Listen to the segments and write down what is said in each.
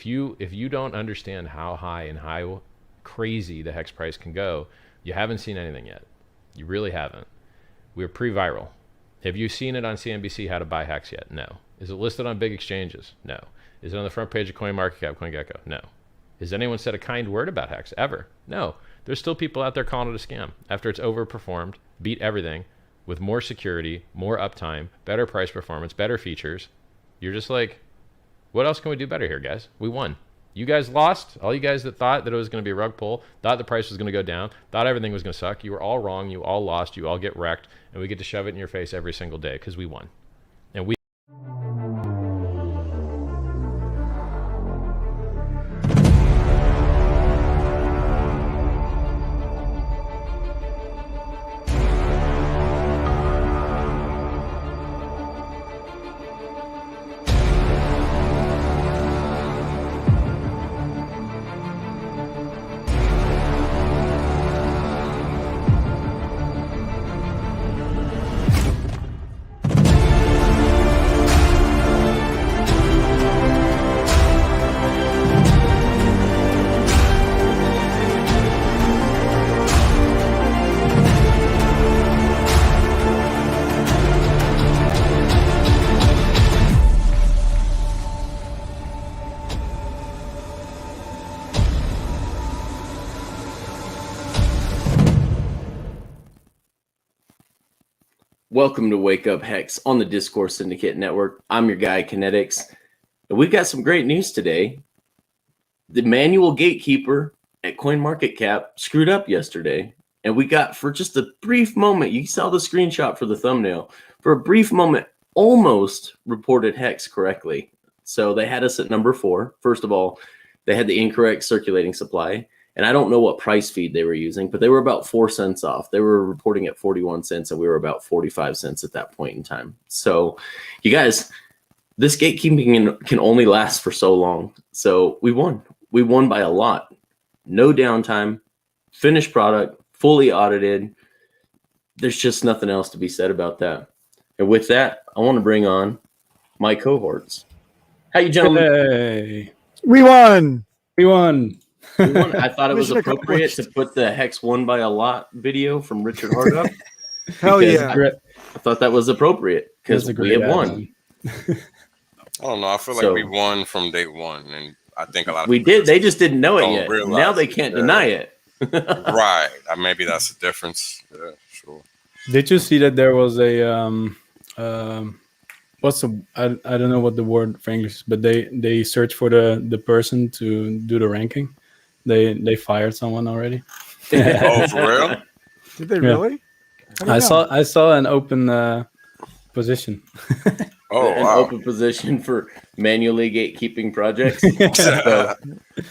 If you don't understand how high and how crazy the hex price can go, you haven't seen anything yet. You really haven't. We're pre-viral. Have you seen it on CNBC how to buy hex yet? No. Is it listed on big exchanges? No. Is it on the front page of CoinMarketCap, CoinGecko? No. Has anyone said a kind word about hex ever? No. There's still people out there calling it a scam after it's overperformed, beat everything with more security, more uptime, better price performance, better features. You're just like, what else can we do better here, guys? We won. You guys lost. All you guys that thought that it was going to be a rug pull, thought the price was going to go down, thought everything was going to suck. You were all wrong. You all lost. You all get wrecked. And we get to shove it in your face every single day because we won. And we Welcome to Wake Up Hex on the Discourse Syndicate Network. I'm your guy, KNTX. And we've got some great news today. The manual gatekeeper at CoinMarketCap screwed up yesterday. And we got, for just a brief moment, you saw the screenshot for the thumbnail, for a brief moment, almost reported Hex correctly. So they had us at number 4. First of all, they had the incorrect circulating supply. And I don't know what price feed they were using, but they were about 4 cents off. They were reporting at 41 cents, and we were about 45 cents at that point in time. So, you guys, this gatekeeping can only last for so long. So we won. We won by a lot. No downtime, finished product, fully audited. There's just nothing else to be said about that. And with that, I want to bring on my cohorts. How you gentlemen? Hey. We won. We won. I thought it was appropriate to put the Hex won by a lot video from Richard Hardup. Hell yeah. I thought that was appropriate because we have won. I don't know. I feel like we won from day one, and I think a lot of we did. They just didn't know it yet. Now they can't deny it. Right. Maybe that's the difference. Yeah, sure. Did you see that there was a I don't know what the word for English is, but they searched for the person to do the ranking. They fired someone already. Oh, for real? Did they really? I saw an open position. An open position for manually gatekeeping projects.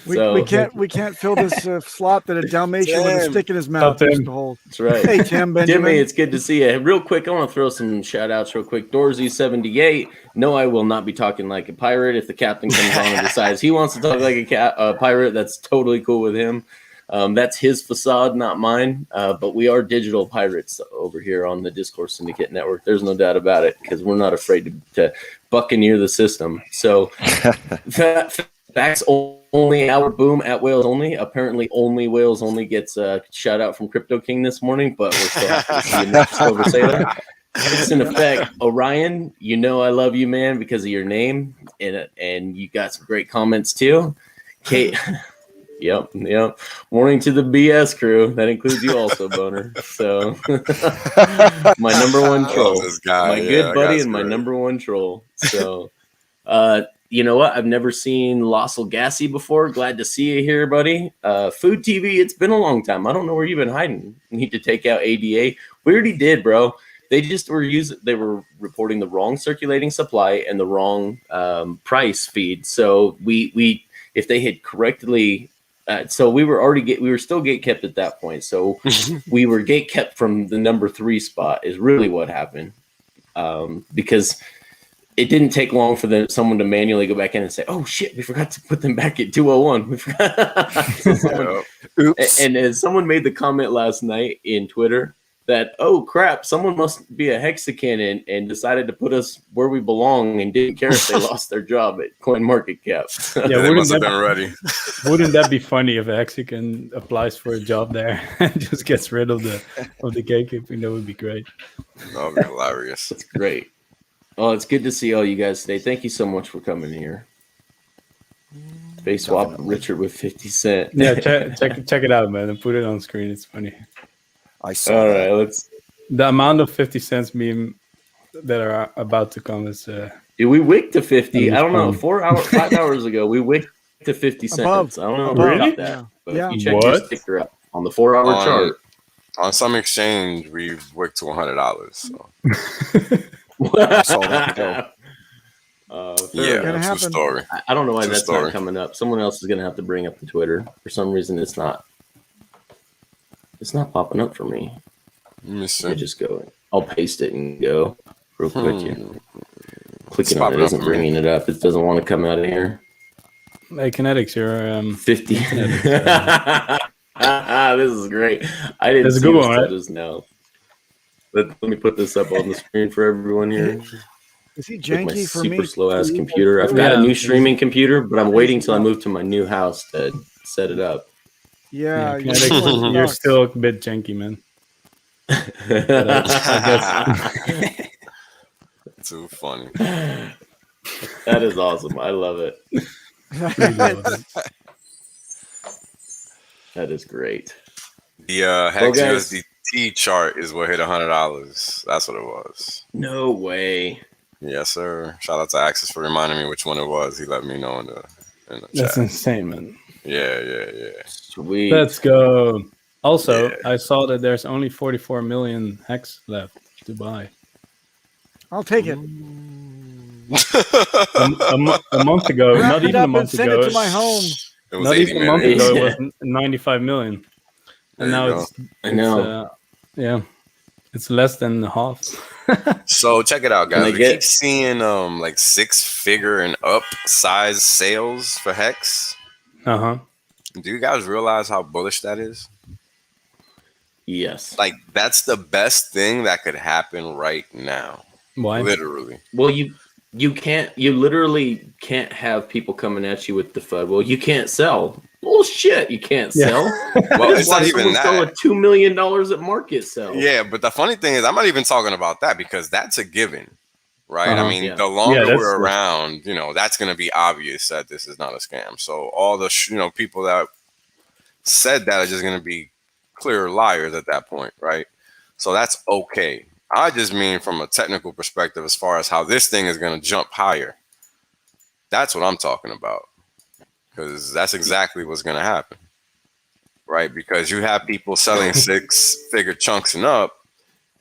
We can't fill this slot that a Dalmatian with a stick in his mouth used to hold. That's right. Hey, Tim, Benjamin. Jimmy, it's good to see you. Real quick, I want to throw some shout outs real quick. Dorsey78. No, I will not be talking like a pirate. If the captain comes on and decides he wants to talk like a pirate, that's totally cool with him. That's his facade, not mine. But we are digital pirates over here on the Discourse Syndicate Network. There's no doubt about it because we're not afraid to buccaneer the system. So facts only, our boom at Whales Only. Apparently only Whales Only gets a shout out from Crypto King this morning, but we're still happy to see enough to say that. It's in effect, Orion, you know I love you, man, because of your name. And you got some great comments too. Kate. Yep. Morning to the BS crew. That includes you also, Boner. So my number one troll. My good buddy and my number one troll. So you know what? I've never seen Lossel Gassy before. Glad to see you here, buddy. Food TV, it's been a long time. I don't know where you've been hiding. Need to take out ADA. We already did, bro. They were reporting the wrong circulating supply and the wrong price feed. So we if they had correctly so we were still gate kept at that point. So we were gate kept from the number 3 spot is really what happened. Because it didn't take long for someone to manually go back in and say, "Oh shit, we forgot to put them back at 201." We forgot. Oops. And as someone made the comment last night in Twitter that, oh crap, someone must be a hexacan and decided to put us where we belong and didn't care if they lost their job at CoinMarketCap. Yeah, They must have been ready. Wouldn't that be funny if a Hexican applies for a job there and just gets rid of the gatekeeping? That would be great. That would be hilarious. That's great. Oh, it's good to see all you guys today. Thank you so much for coming here. Face swap Richard with 50 Cent. Yeah, check it out, man, and put it on screen. It's funny. I saw All that. right, let's. The amount of 50 cents meme that are about to come is Dude, we wicked to 50. That'd be I don't know. fun. 5 hours ago, we wicked to 50 cents. Above. I don't know Above. about that. But Yeah. if you check your What? sticker up on the 4-hour chart. On some exchange, we've worked to $100. So. I saw that go. Fair Gonna enough. True happen. story. I don't know why True that's story. not coming up. Someone else is going to have to bring up the Twitter. For some reason, it's not. It's not popping up for me. Let me I see. just go. I'll paste it and go real quick here. Clicking It's on it popping up isn't for me. bringing it up. It doesn't want to come out of here. hey, KNTX, you're 50. This is great. I didn't That's a see good this one, till right? just now. Let me put this up on the screen for everyone here. Is he With my janky for super me? slow ass computer. I've got a Yeah. new streaming computer, but I'm waiting till I move to my new house to set it up. Yeah, KNTX, you're still a bit janky, man. Too funny. That is awesome. I love it. That is great. The Hex Well, guys- USDT chart is what hit $100. That's what it was. No way. Yes, sir. Shout out to Axis for reminding me which one it was. He let me know in the That's chat. insane, man. Yeah. Sweet. Let's go. Also, Yeah. I saw that there's only 44 million Hex left to buy. I'll take it. A month ago, Wrap not it even a up and month send ago, it to my home. It was not 80 even a month million. ago, it was 95 million. There And you now go. I know. yeah, it's less than half. So check it out, Can I guys. We get- keep seeing like 6-figure and up size sales for Hex. Uh-huh. Do you guys realize how bullish that is? Yes. Like that's the best thing that could happen right now. Why? Literally. Well, you literally can't have people coming at you with the FUD. Well, you can't sell. Bullshit. You can't Yeah. sell. Well, it's not even someone stole that. a $2 million at market sell. Yeah, but the funny thing is, I'm not even talking about that because that's a given, right? Uh-huh. I mean, Yeah. the longer that's- we're around, that's going to be obvious that this is not a scam. So all the people that said that are just going to be clear liars at that point, right? So that's okay. I just mean from a technical perspective, as far as how this thing is going to jump higher. That's what I'm talking about, because that's exactly what's going to happen, right? Because you have people selling 6-figure chunks and up,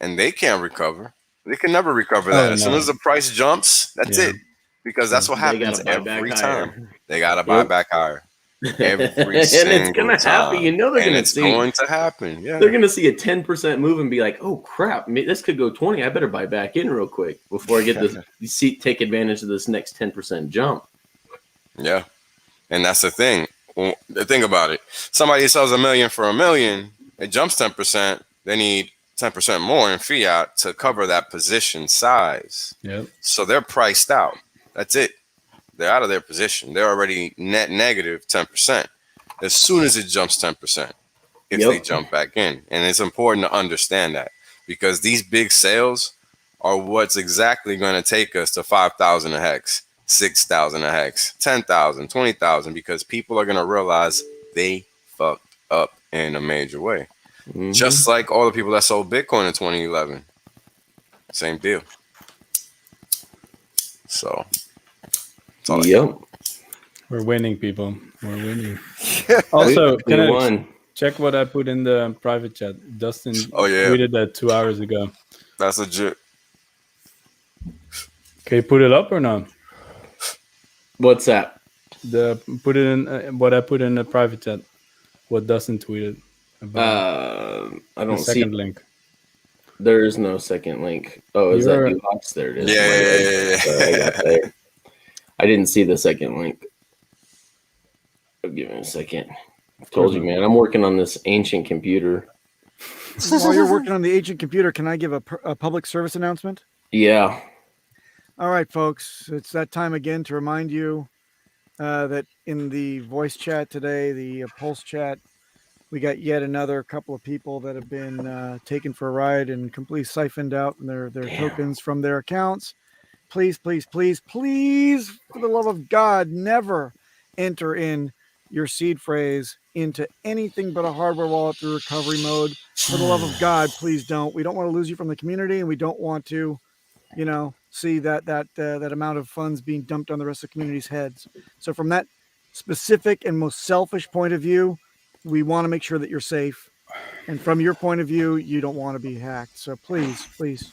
and they can't recover. They can never recover that. Oh, As soon no. as the price jumps, that's Yeah. it. Because that's what They happens gotta buy back every higher. time. They got to buy Yep. back higher. Every And it's single gonna happen. time. You know they're And gonna it's see. going to happen. Yeah. They're gonna see a 10% move and be like, "Oh crap, this could go 20. I better buy back in real quick before I get this. Take advantage of this next 10% jump." Yeah. And that's the thing. Well, think about it. Somebody sells $1 million for $1 million. It jumps 10%. They need 10% more in fiat to cover that position size. Yep. So they're priced out. That's it. They're out of their position. They're already net negative 10%. As soon as it jumps 10%, if Yep. they jump back in. And it's important to understand that because these big sales are what's exactly going to take us to 5,000 a hex, 6,000 a hex, 10,000, 20,000, because people are going to realize they fucked up in a major way. Mhm. Just like all the people that sold Bitcoin in 2011. Same deal. So, that's all I got. Yep. We're winning, people. We're winning. Also, We can I won. check what I put in the private chat? Dustin Oh, yeah. tweeted that 2 hours ago. That's legit. Can you put it up or not? What's that? Put it in what I put in the private chat. What Dustin tweeted about I the don't see. second link. There is no second link. Oh, is You're- that you Hawks? There it is. Yeah. Sorry, I got there. I didn't see the second link. Give me a second. I told you, man. I'm working on this ancient computer. While you're working on the ancient computer, can I give a public service announcement? Yeah. All right, folks. It's that time again to remind you that in the voice chat today, the Pulse chat, we got yet another couple of people that have been taken for a ride and completely siphoned out their tokens from their accounts. Please, please, please, please, for the love of God, never enter in your seed phrase into anything but a hardware wallet through recovery mode. For the love of God, please don't. We don't want to lose you from the community, and we don't want to, see that amount of funds being dumped on the rest of the community's heads. So from that specific and most selfish point of view, we want to make sure that you're safe. And from your point of view, you don't want to be hacked. So please, please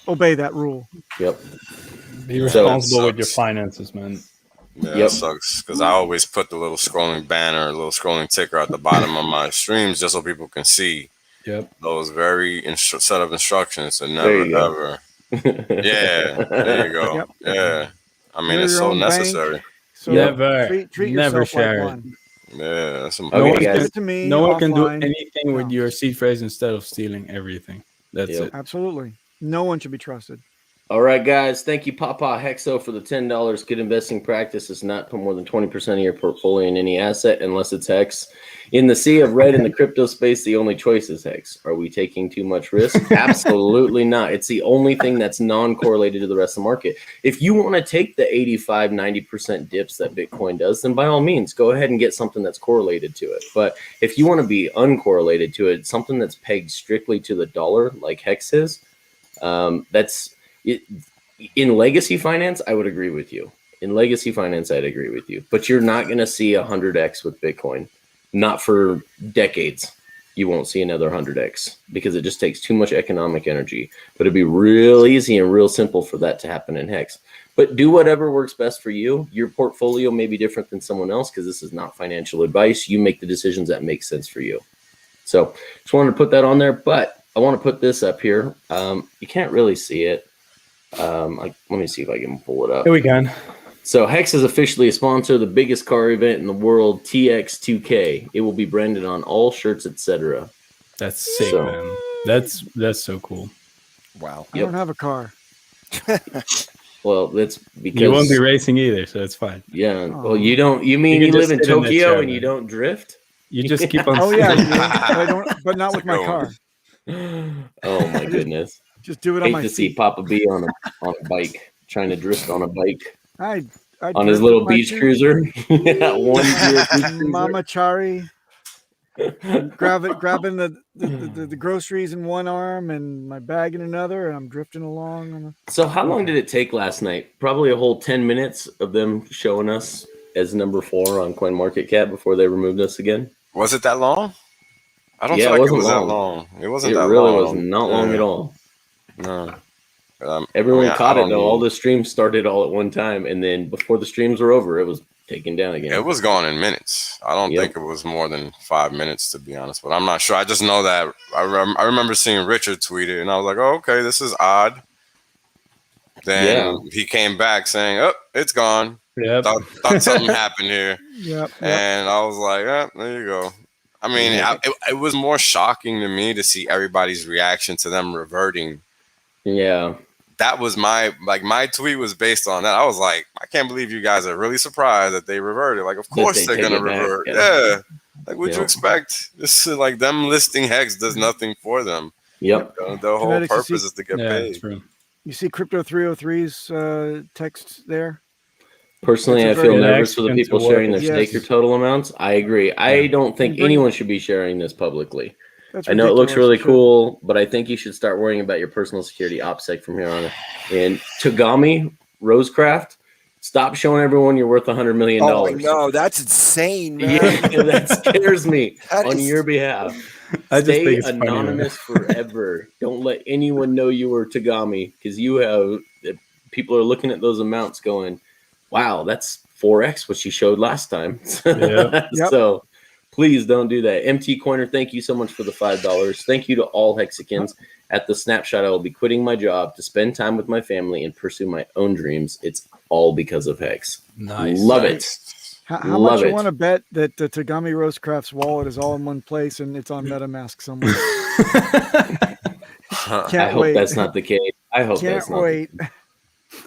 obey that rule. Yep. Be responsible with your finances, man. Yeah, that sucks because I always put the little scrolling banner, little scrolling ticker at the bottom of my streams just so people can see. Yep. Those very set of instructions to never, ever. Yeah, there you go. Yep. Yeah. I mean, it's so necessary. So never treat never share like it. Yeah, that's some no one can do anything with your seed phrase instead of stealing everything. That's it. Absolutely. No one should be trusted. All right, guys. Thank you, Papa Hexo, for the $10. Good investing practice is not put more than 20% of your portfolio in any asset unless it's Hex. In the sea of red in the crypto space, the only choice is Hex. Are we taking too much risk? Absolutely not. It's the only thing that's non-correlated to the rest of the market. If you want to take the 85, 90% dips that Bitcoin does, then by all means, go ahead and get something that's correlated to it. But if you want to be uncorrelated to it, something that's pegged strictly to the dollar, like Hex is, in legacy finance, I would agree with you. In legacy finance, I'd agree with you. But you're not going to see 100x with Bitcoin. Not for decades. You won't see another 100x because it just takes too much economic energy. But it'd be real easy and real simple for that to happen in Hex. But do whatever works best for you. Your portfolio may be different than someone else because this is not financial advice. You make the decisions that make sense for you. So just wanted to put that on there. But I want to put this up here. You can't really see it. Let me see if I can pull it up. Here we can. So Hex is officially a sponsor of the biggest car event in the world, TX2K. It will be branded on all shirts, etc. That's sick, man. That's so cool. Wow. I don't have a car. Well, that's because you won't be racing either, so it's fine. Yeah. Well, you don't. You mean you live in Tokyo and you don't drift? You just keep on. Oh yeah, but not with my car. Oh my goodness. Just do it on my feet. See Papa B on a bike, trying to drift on a bike. I on his little beach cruiser. Mama Chari. Grabbing the groceries in one arm and my bag in another, and I'm drifting along. So how long did it take last night? Probably a whole 10 minutes of them showing us as number 4 on CoinMarketCap before they removed us again. Was it that long? I don't feel like it was that long. It wasn't that long. It really was not long at all. No. Everyone caught it though. All the streams started all at one time, and then before the streams were over, it was taken down again. It was gone in minutes. I don't think it was more than 5 minutes, to be honest. But I'm not sure. I just know that I remember seeing Richard tweet it, and I was like, "Oh, okay, this is odd." Then he came back saying, "Oh, it's gone." Yeah, thought something happened here. Yep. And I was like, there you go. I mean, it was more shocking to me to see everybody's reaction to them reverting. Yeah. That was my tweet was based on that. I was like, I can't believe you guys are really surprised that they reverted. Like, of course they're gonna revert. Yeah. Like, what'd you expect? This is like them listing Hex does nothing for them. Yep. The whole purpose is to get paid. True. You see Crypto 303's text there? Personally, I feel nervous for the people sharing their staker total amounts. I agree. I don't think anyone should be sharing this publicly. I know it looks really cool, but I think you should start worrying about your personal security OPSEC from here on. And Tagami Rosecraft, stop showing everyone you're worth $100 million. Oh, no, that's insane, man. Yeah, that scares me on your behalf. Stay anonymous forever. Don't let anyone know you were Tagami, because people are looking at those amounts going, wow, that's 4x what she showed last time. So please don't do that. MT Coiner, thank you so much for the $5. Thank you to all Hexicans. At the snapshot, I will be quitting my job to spend time with my family and pursue my own dreams. It's all because of Hex. Nice. Love it. How Love much you it. want to bet that the Tagami Rosecraft's wallet is all in one place and it's on MetaMask somewhere? I Can't hope wait. that's not the case. I hope that's Can't not. wait.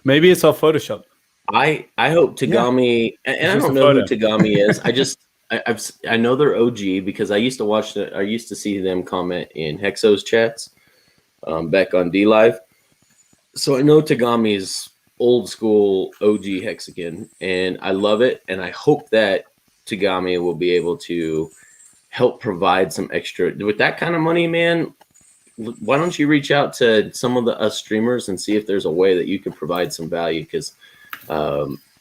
Maybe it's all Photoshop. I hope Tagami, and I just don't a know who photo. Tagami is. I know they're OG because I used to watch I used to see them comment in Hexo's chats back on D Live. So I know Tagami's old school OG Hexagon, and I love it. And I hope that Tagami will be able to help provide some extra with that kind of money, man. Why don't you reach out to some of us streamers and see if there's a way that you could provide some value? Because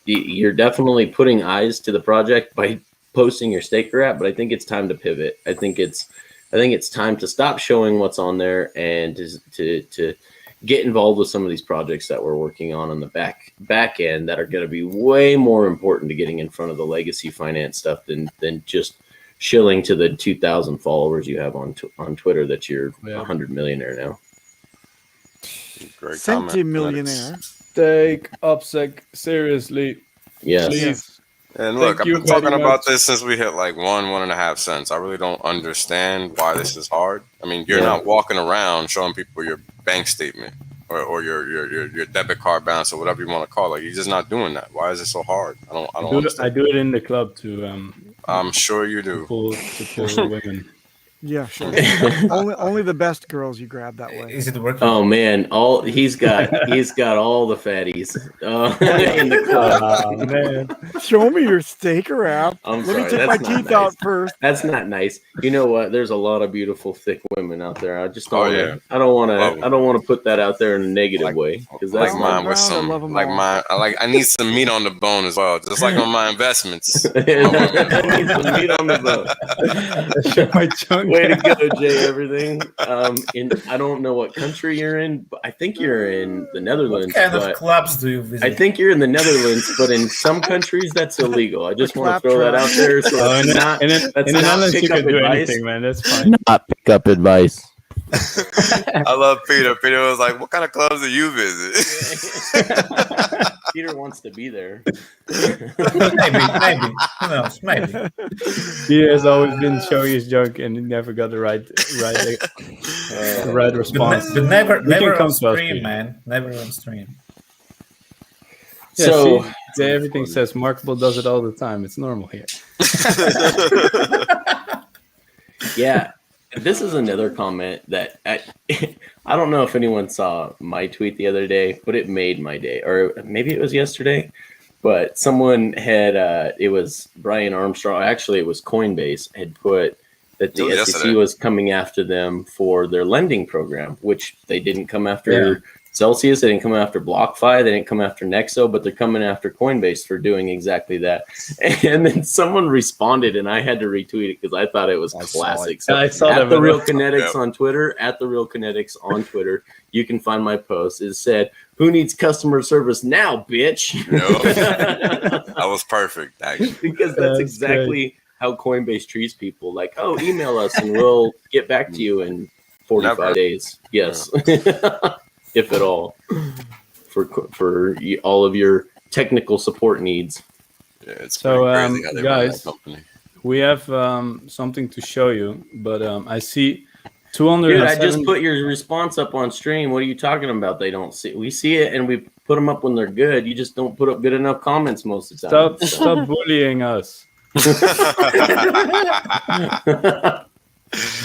you're definitely putting eyes to the project by posting your staker app, but I think it's time to pivot. I think it's time to stop showing what's on there and to get involved with some of these projects that we're working on the back end that are going to be way more important to getting in front of the legacy finance stuff than just shilling to the 2,000 followers you have on Twitter that you're 100 millionaire now. Great Centimillionaire. Take OPSEC seriously. Yes. Please. And look, Thank I've you been talking very about much. this since we hit like 1.5 cents. I really don't understand why this is hard. I mean, you're not walking around showing people your bank statement or your debit card balance or whatever you want to call it. You're just not doing that. Why is it so hard? I don't I understand. do it in the club to I'm sure you do. pull women. Yeah, sure. only the best girls you grab that way. Is it working? Oh man, he's got all the fatties in the club. Oh man. Show me your staker app. I'm Let me sorry, take my that's not teeth out nice. first. That's not nice. You know what? There's a lot of beautiful, thick women out there. I just don't. Oh, wanna, yeah. I don't want Love to. 'em. I don't want to put that out there in a negative way because that's Like not mine with around, I some, love 'em like all. mine. I need some meat on the bone as well, just like on my investments. I need some meat on the bone. Show my chunk. Way to go, Jay. Everything. I don't know what country you're in, but I think you're in the Netherlands. What kind of but clubs do you visit? I think you're in the Netherlands, but in some countries that's illegal. I just want to clap throw that trap. out there. So Oh, it's not. in That's the not Netherlands you pick-up can do advice. anything, man. That's fine. Not pick up advice. I love Peter. Peter was like, "What kind of clubs do you visit?" Peter wants to be there. maybe. Who knows? Maybe. He has always been showing his junk and he never got the right response. But never can on come to us, stream, Peter. man. Never on stream. Yeah, So- see, everything says Markable does it all the time. It's normal here. Yeah, this is another comment that I don't know if anyone saw my tweet the other day, but it made my day, or maybe it was yesterday. But someone had it was Brian Armstrong. Actually, it was Coinbase had put that the It was SEC yesterday. was coming after them for their lending program, which they didn't come after Celsius, they didn't come after BlockFi, they didn't come after Nexo, but they're coming after Coinbase for doing exactly that. And then someone responded, and I had to retweet it because I thought it was I saw classic. it. So I saw at that the video. Real Kinetics Yeah. on Twitter, at the Real Kinetics on Twitter, you can find my post. It said, "Who needs customer service now, bitch?" That was perfect, actually. Because that's That's exactly how Coinbase treats people. Like, oh, email us and we'll get back to you in 45 Never. days. Yes, if at all, for all of your technical support needs. Yeah, it's So, pretty crazy how they run that guys, company. We have something to show you, but I see 200. Dude, I just put your response up on stream. What are you talking about? They don't see. We see it and we put them up when they're good. You just don't put up good enough comments most of the time. Stop bullying us.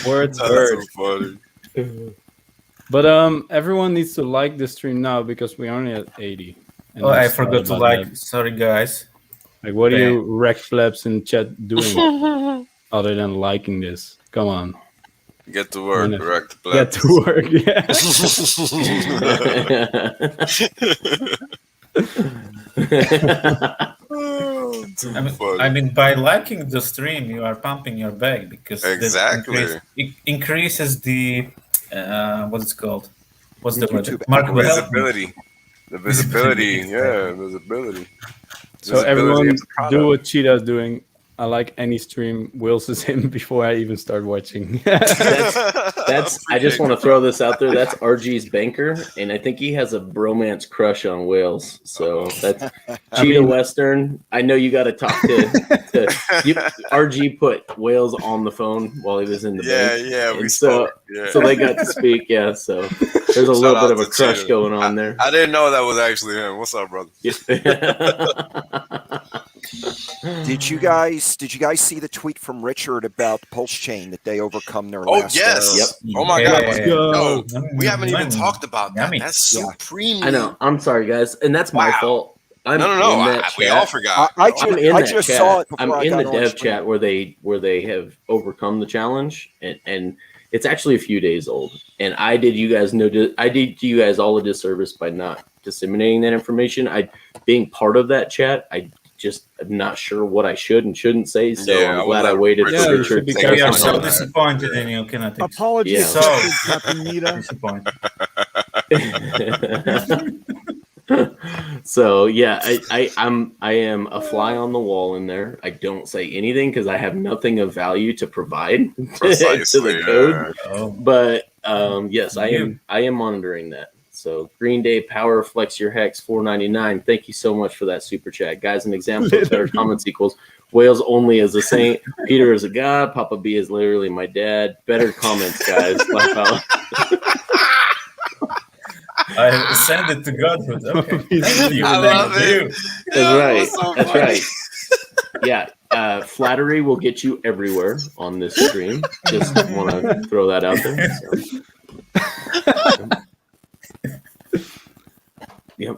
Words That's hurt. so funny. But everyone needs to like the stream now because we're only at 80. And Oh, I I'm forgot to sorry like. about that. Sorry, guys. Like, what are you rec plebs in chat doing other than liking this? Come on, Get to work, Minute. correct? get to work. Yeah. I mean, by liking the stream, you are pumping your bag because that Exactly. increases the what's it called? What's the word? YouTube Market Visibility. The visibility. Yeah, visibility. So Visibility everyone of the product. do what Cheetah's doing. I like any stream Wills is in before I even start watching. That's I just want to throw this out there. That's RG's banker, and I think he has a bromance crush on Wales. So that's Cheetah Western. I know you got to talk to RG put Wales on the phone while he was in the bank. Yeah, we so spoke. Yeah. so they got to speak. Yeah, so there's a little bit of a crush going on there. I didn't know that was actually him. What's up, brother? Did you guys see the tweet from Richard about PulseChain that they overcome their last? Yes. Yep. Oh my God. Yeah. No, we haven't even talked about that. Yummy. That's supreme. I know. I'm sorry, guys, and that's my fault. I'm No. in that We chat. all forgot. I I'm just saw it before I'm I in got the on dev stream. chat where they have overcome the challenge, and it's actually a few days old. And I did you guys all a disservice by not disseminating that information. Being part of that chat, I'm not sure what I should and shouldn't say. So Yeah, I'm glad I waited Yeah, for you Richard should be to careful. We are comment so on that. disappointed in you, KNTX. Apologies, Yeah. So Captain Nita. disappointed. So yeah, I am a fly on the wall in there. I don't say anything because I have nothing of value to provide to Precisely, the code. Oh. But yes, I am monitoring that. So Green Day Power Flex Your Hex 499. Thank you so much for that super chat, guys. An example of better comments equals Wales only as a saint, Peter is a god, Papa B is literally my dad. Better comments, guys. Laugh out. I send it to Godhood. Okay. Thank you. I love Thank it. you. That's Yeah, right. that's so That's funny. right. Yeah. Flattery will get you everywhere on this stream. Just want to throw that out there. So. Yep.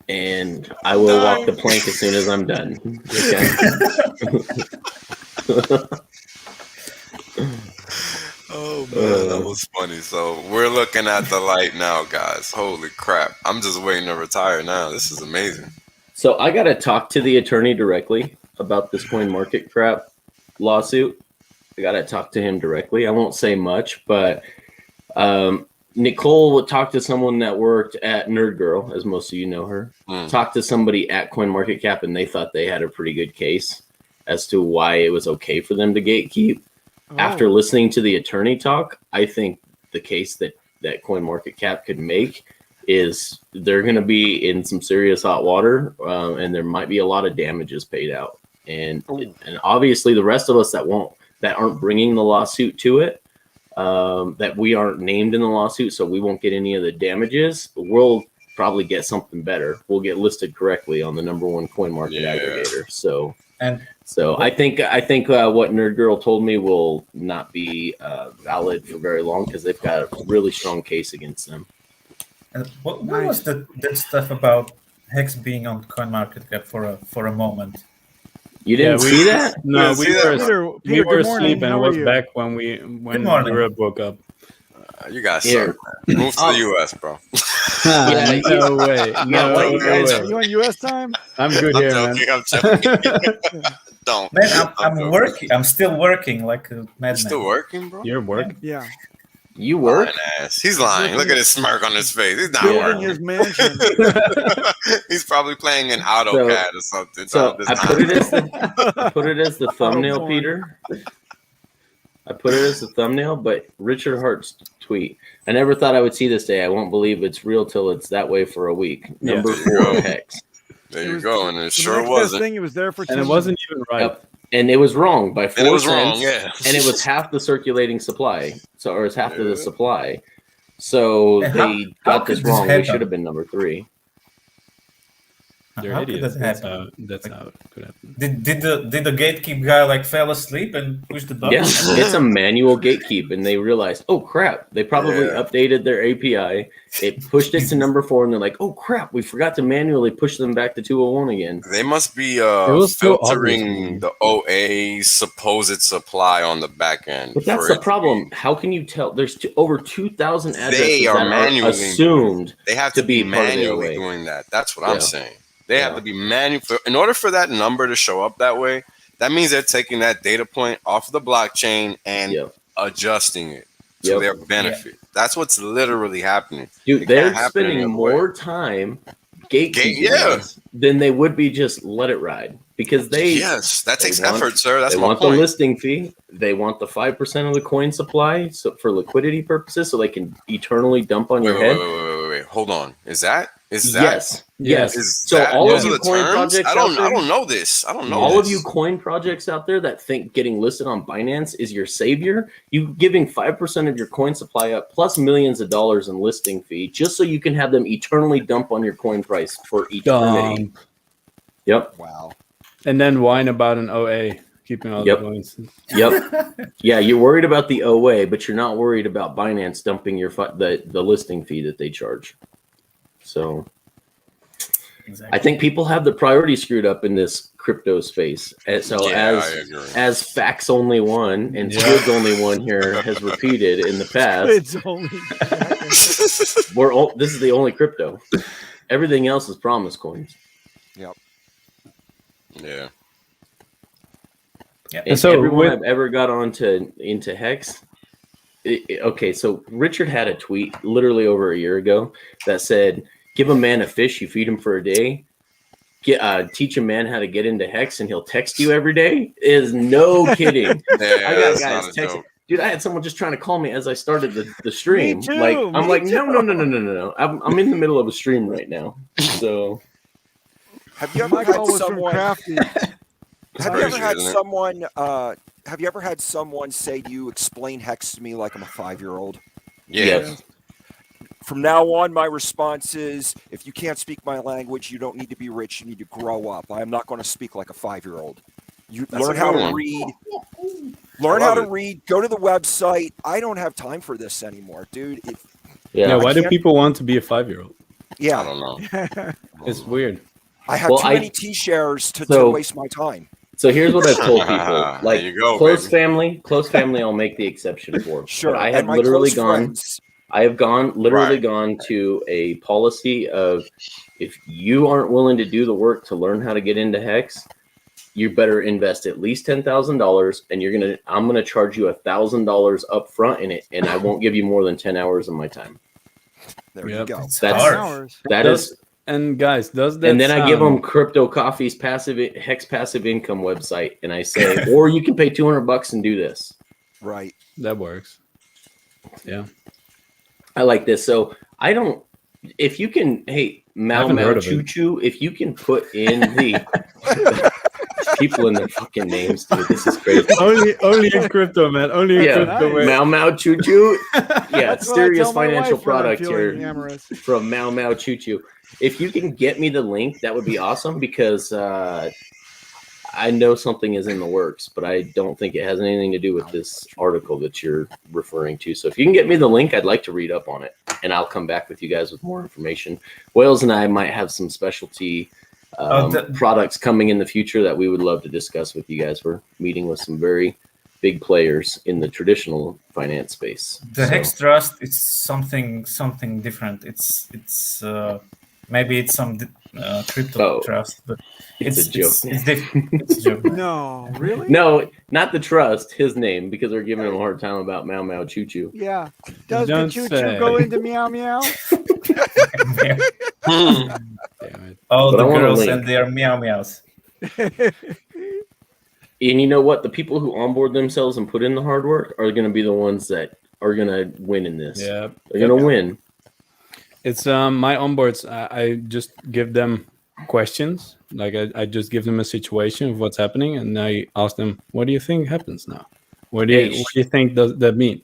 And I will walk the plank as soon as I'm done. Okay. Oh man, that was funny. So we're looking at the light now, guys. Holy crap. I'm just waiting to retire now. This is amazing. So I got to talk to the attorney directly about this coin market crap lawsuit. I got to talk to him directly. I won't say much, but Nicole would talk to someone that worked at Nerd Girl, as most of you know her. Talked to somebody at CoinMarketCap, and they thought they had a pretty good case as to why it was okay for them to gatekeep. After listening to the attorney talk, I think the case that CoinMarketCap could make is they're going to be in some serious hot water, and there might be a lot of damages paid out. And obviously, the rest of us that aren't bringing the lawsuit to it, that we aren't named in the lawsuit, so we won't get any of the damages. We'll probably get something better. We'll get listed correctly on the #1 coin market aggregator. So I think what Nerd Girl told me will not be valid for very long because they've got a really strong case against them. And what was that stuff about Hex being on CoinMarketCap for a moment? You didn't see that? No, see we that? were Peter, we were good morning. asleep, and it How are was you? back when morning. Europe woke up. You guys Here. suck, man. Move to the US, bro. Yeah, No way. No what you guys way. You on U.S. time? I'm good here, man. I'm joking. Don't. Man, I'm joking. working. I'm still working like a You madman. still working, bro? You're working. Yeah. You work? Lying ass. He's lying. Look at his smirk on his face. He's not Building working. his mansion. He's probably playing an AutoCAD or something. So I put it as the Oh, thumbnail, boy. Peter. I put it as the thumbnail, but Richard Hart's tweet. I never thought I would see this day. I won't believe it's real till it's that way for a week. Yeah. Number There you 4 go. Hex. There It you was- go. And it The sure next best wasn't. thing, it was there for 10 And it wasn't even right. Yep. And it was wrong by 4 And it was cents. wrong, yeah. And it was half the circulating supply. So, or it's half of the supply. So And they how got this could this wrong. They happen? should have been number 3. They're How could idiots. that That's happen? how it could happen. Did the gatekeep guy like fell asleep and push the button? Yeah, it's a manual gatekeep, and they realized, oh crap, they probably Yeah. updated their API. It pushed it to number 4, and they're like, oh crap, we forgot to manually push them back to 201 again. They must be was so filtering obvious. the OA's supposed supply on the back end. But that's for the it to problem. be- How can you tell? There's over 2,000 addresses They are that are manually assumed. They have to to be be part of the manually OA. doing that. That's what Yeah. I'm saying. They have Yeah. to be in order for that number to show up that way. That means they're taking that data point off the blockchain and Yep. adjusting it to Yep. their benefit. That's what's literally happening. Dude, It they're can't happen any spending other way. more time gatekeeping yeah. us than they would be just let it ride. because that takes want, effort, sir. That's they my want point. the listing fee. They want the 5% of the coin supply, so for liquidity purposes, so they can eternally dump on your head. Wait. Hold on. Is that? Yes. So all those of are you the coin terms? projects I don't out there, know this. I don't know all this. of you coin projects out there that think getting listed on Binance is your savior, you giving 5% of your coin supply up plus millions of dollars in listing fee just so you can have them eternally dump on your coin price for eternity. Yep. Wow. And then whine about an OA, keeping all the coins. Yep. Yeah, you're worried about the OA, but you're not worried about Binance dumping your the listing fee that they charge. So Exactly. I think people have the priority screwed up in this crypto space. And so as facts only one and Squid's only one here has repeated in the past, this is the only crypto. Everything else is promise coins. Yep. Yeah. And so everyone I've ever got into Hex. Okay, so Richard had a tweet literally over a year ago that said, "Give a man a fish, you feed him for a day. Teach a man how to get into Hex, and he'll text you every day." Is no kidding. I got guys texting. Dude, I had someone just trying to call me as I started the stream. Me too, I'm like, no. I'm in the middle of a stream right now. So, have you ever had someone? Have you ever had someone say to you, "Explain Hex to me like I'm a 5-year-old"? Yes. From now on, my response is, if you can't speak my language, you don't need to be rich. You need to grow up. I am not going to speak like a 5-year-old. You learn how to read. Learn how to read. Go to the website. I don't have time for this anymore, dude. Why do people want to be a 5-year-old? Yeah. I don't know. It's weird. I have too many T-shares to waste my time. So here's what I've told people: like, there you go, close baby. family, I'll make the exception for. Sure, but I have literally gone. I have gone to a policy of, if you aren't willing to do the work to learn how to get into Hex, you better invest at least $10,000, and I'm gonna charge you $1,000 up front in it, and I won't give you more than 10 hours of my time. There you go. That is. And guys, does that? And then I give them Crypto Coffee's Hex passive income website, and I say, or you can pay $200 and do this. Right. That works. Yeah. I like this. So I don't. If you can, hey, Mau Choo Choo, if you can put in the people in their fucking names, dude, this is crazy. only in crypto, man. Only in crypto. Mau Choo Choo. Yeah, it's serious financial product here from Mau Choo Choo. If you can get me the link, that would be awesome, because I know something is in the works, but I don't think it has anything to do with this article that you're referring to. So if you can get me the link, I'd like to read up on it, and I'll come back with you guys with more information. Wales and I might have some specialty products coming in the future that we would love to discuss with you guys. We're meeting with some very big players in the traditional finance space. The Hex Trust is something different. It's maybe it's some crypto trust, but it's a joke. It's a joke. No, really? No, not the trust. His name, because we're giving him a hard time about Mau Choo Choo. Yeah. Does the Choo Choo go into Meow Meow? All the girls and their meow meows. And you know what? The people who onboard themselves and put in the hard work are going to be the ones that are going to win in this. Yeah, they're going to win. It's my onboards. I just give them questions. Like I just give them a situation of what's happening, and I ask them, "What do you think happens now? What do you think does that mean?"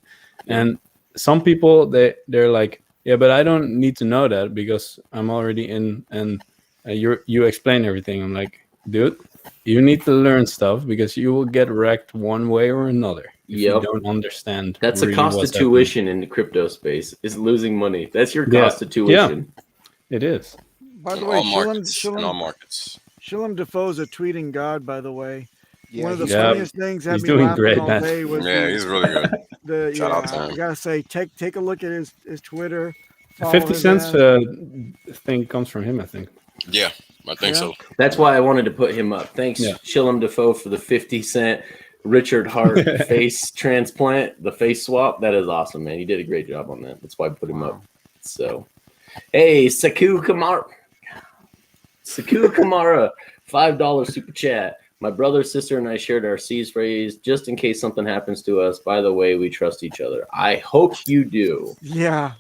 And some people they're like, "Yeah, but I don't need to know that because I'm already in, and you explain everything." I'm like, "Dude, you need to learn stuff because you will get wrecked one way or another if you don't understand." That's really a cost of tuition in the crypto space, is losing money. That's your cost of tuition. Yeah, it is. By the way, all markets. Shillem Defoe's a tweeting god, by the way. Yeah, one of the funniest things had me laughing great, all man. day was he's really good. Shout out to him. I gotta say, take a look at his Twitter. 50 cents thing comes from him, I think. Yeah, I think so. That's why I wanted to put him up. Thanks, Shillem Defoe, for the 50-cent Richard Hart face transplant, the face swap. That is awesome, man. You did a great job on that. That's why I put him up. So, hey, Saku Kamara. $5 super chat. My brother, sister, and I shared our C's phrase just in case something happens to us. By the way, we trust each other. I hope you do. Yeah.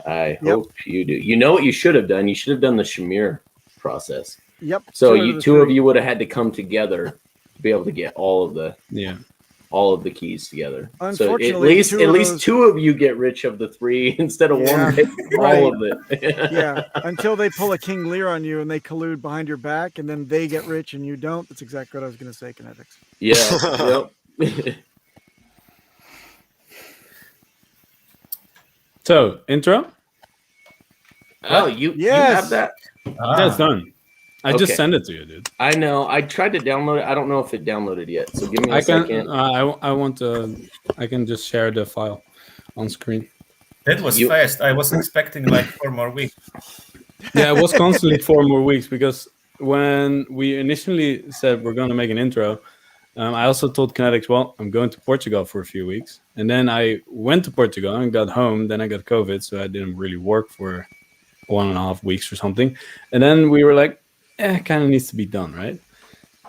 I hope you do. You know what you should have done? You should have done the Shamir process. Yep. So two of you would have had to come together to be able to get all of the keys together. So at least two of you get rich of the 3 instead of one get all of it. Yeah. Until they pull a King Lear on you and they collude behind your back and then they get rich and you don't. That's exactly what I was going to say, KNTX. Yeah. Yep. So, intro? Oh, you have that? Yeah, it's done. I just sent it to you, dude. I know. I tried to download it. I don't know if it downloaded yet. So give me a second. I can just share the file on screen. That was fast. I was expecting like 4 more weeks. Yeah, it was constantly 4 more weeks because when we initially said we're going to make an intro, I also told KNTX, well, I'm going to Portugal for a few weeks. And then I went to Portugal and got home. Then I got COVID, so I didn't really work for 1.5 weeks or something. And then we were like, it kind of needs to be done, right?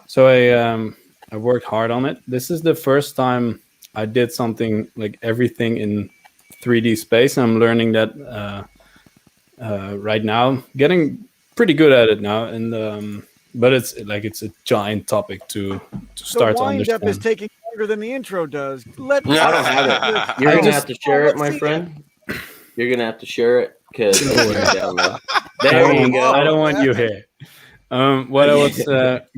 So I worked hard on it. This is the first time I did something like everything in 3D space. I'm learning that right now, getting pretty good at it now. And but it's a giant topic to start to understand. The wind-up is taking longer than the intro does. I don't have it. You're gonna have to share it, my friend. You're gonna have to share it because there you go. I don't want you here. What I was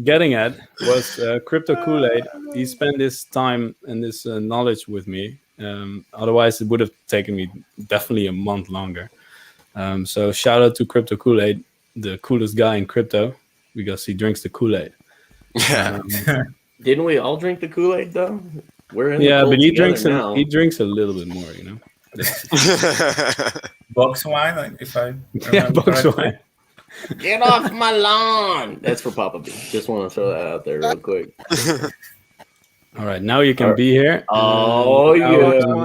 getting at was Crypto Kool-Aid. He spent this time and this knowledge with me. Otherwise, it would have taken me definitely a month longer. So shout out to Crypto Kool-Aid, the coolest guy in crypto, because he drinks the Kool-Aid. Yeah. Didn't we all drink the Kool-Aid though? We're in but he drinks a little bit more, you know. Box wine, if I remember box wine. Get off my lawn! That's for Papa B. Just want to throw that out there real quick. All right, now you can be here. Oh yeah!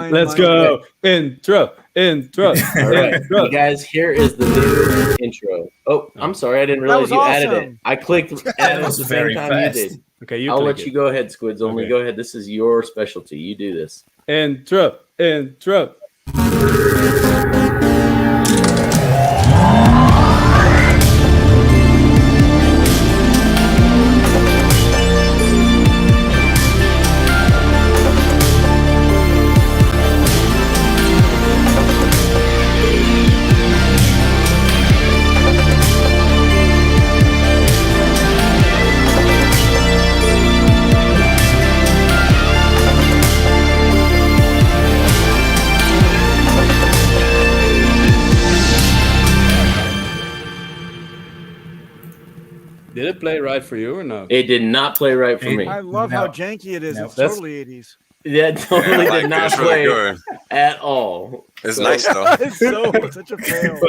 Let's go. Intro. All right, you guys. Here is the new intro. Oh, I'm sorry, I didn't realize you added it. I clicked add at the same time you did. Okay, I'll let you go ahead, Squids. Only go ahead. This is your specialty. You do this. Intro. Did it play right for you or no? It did not play right for me. I love how janky it is. It's totally 80s. Yeah, totally did not play at all. It's nice though. It's such a fail.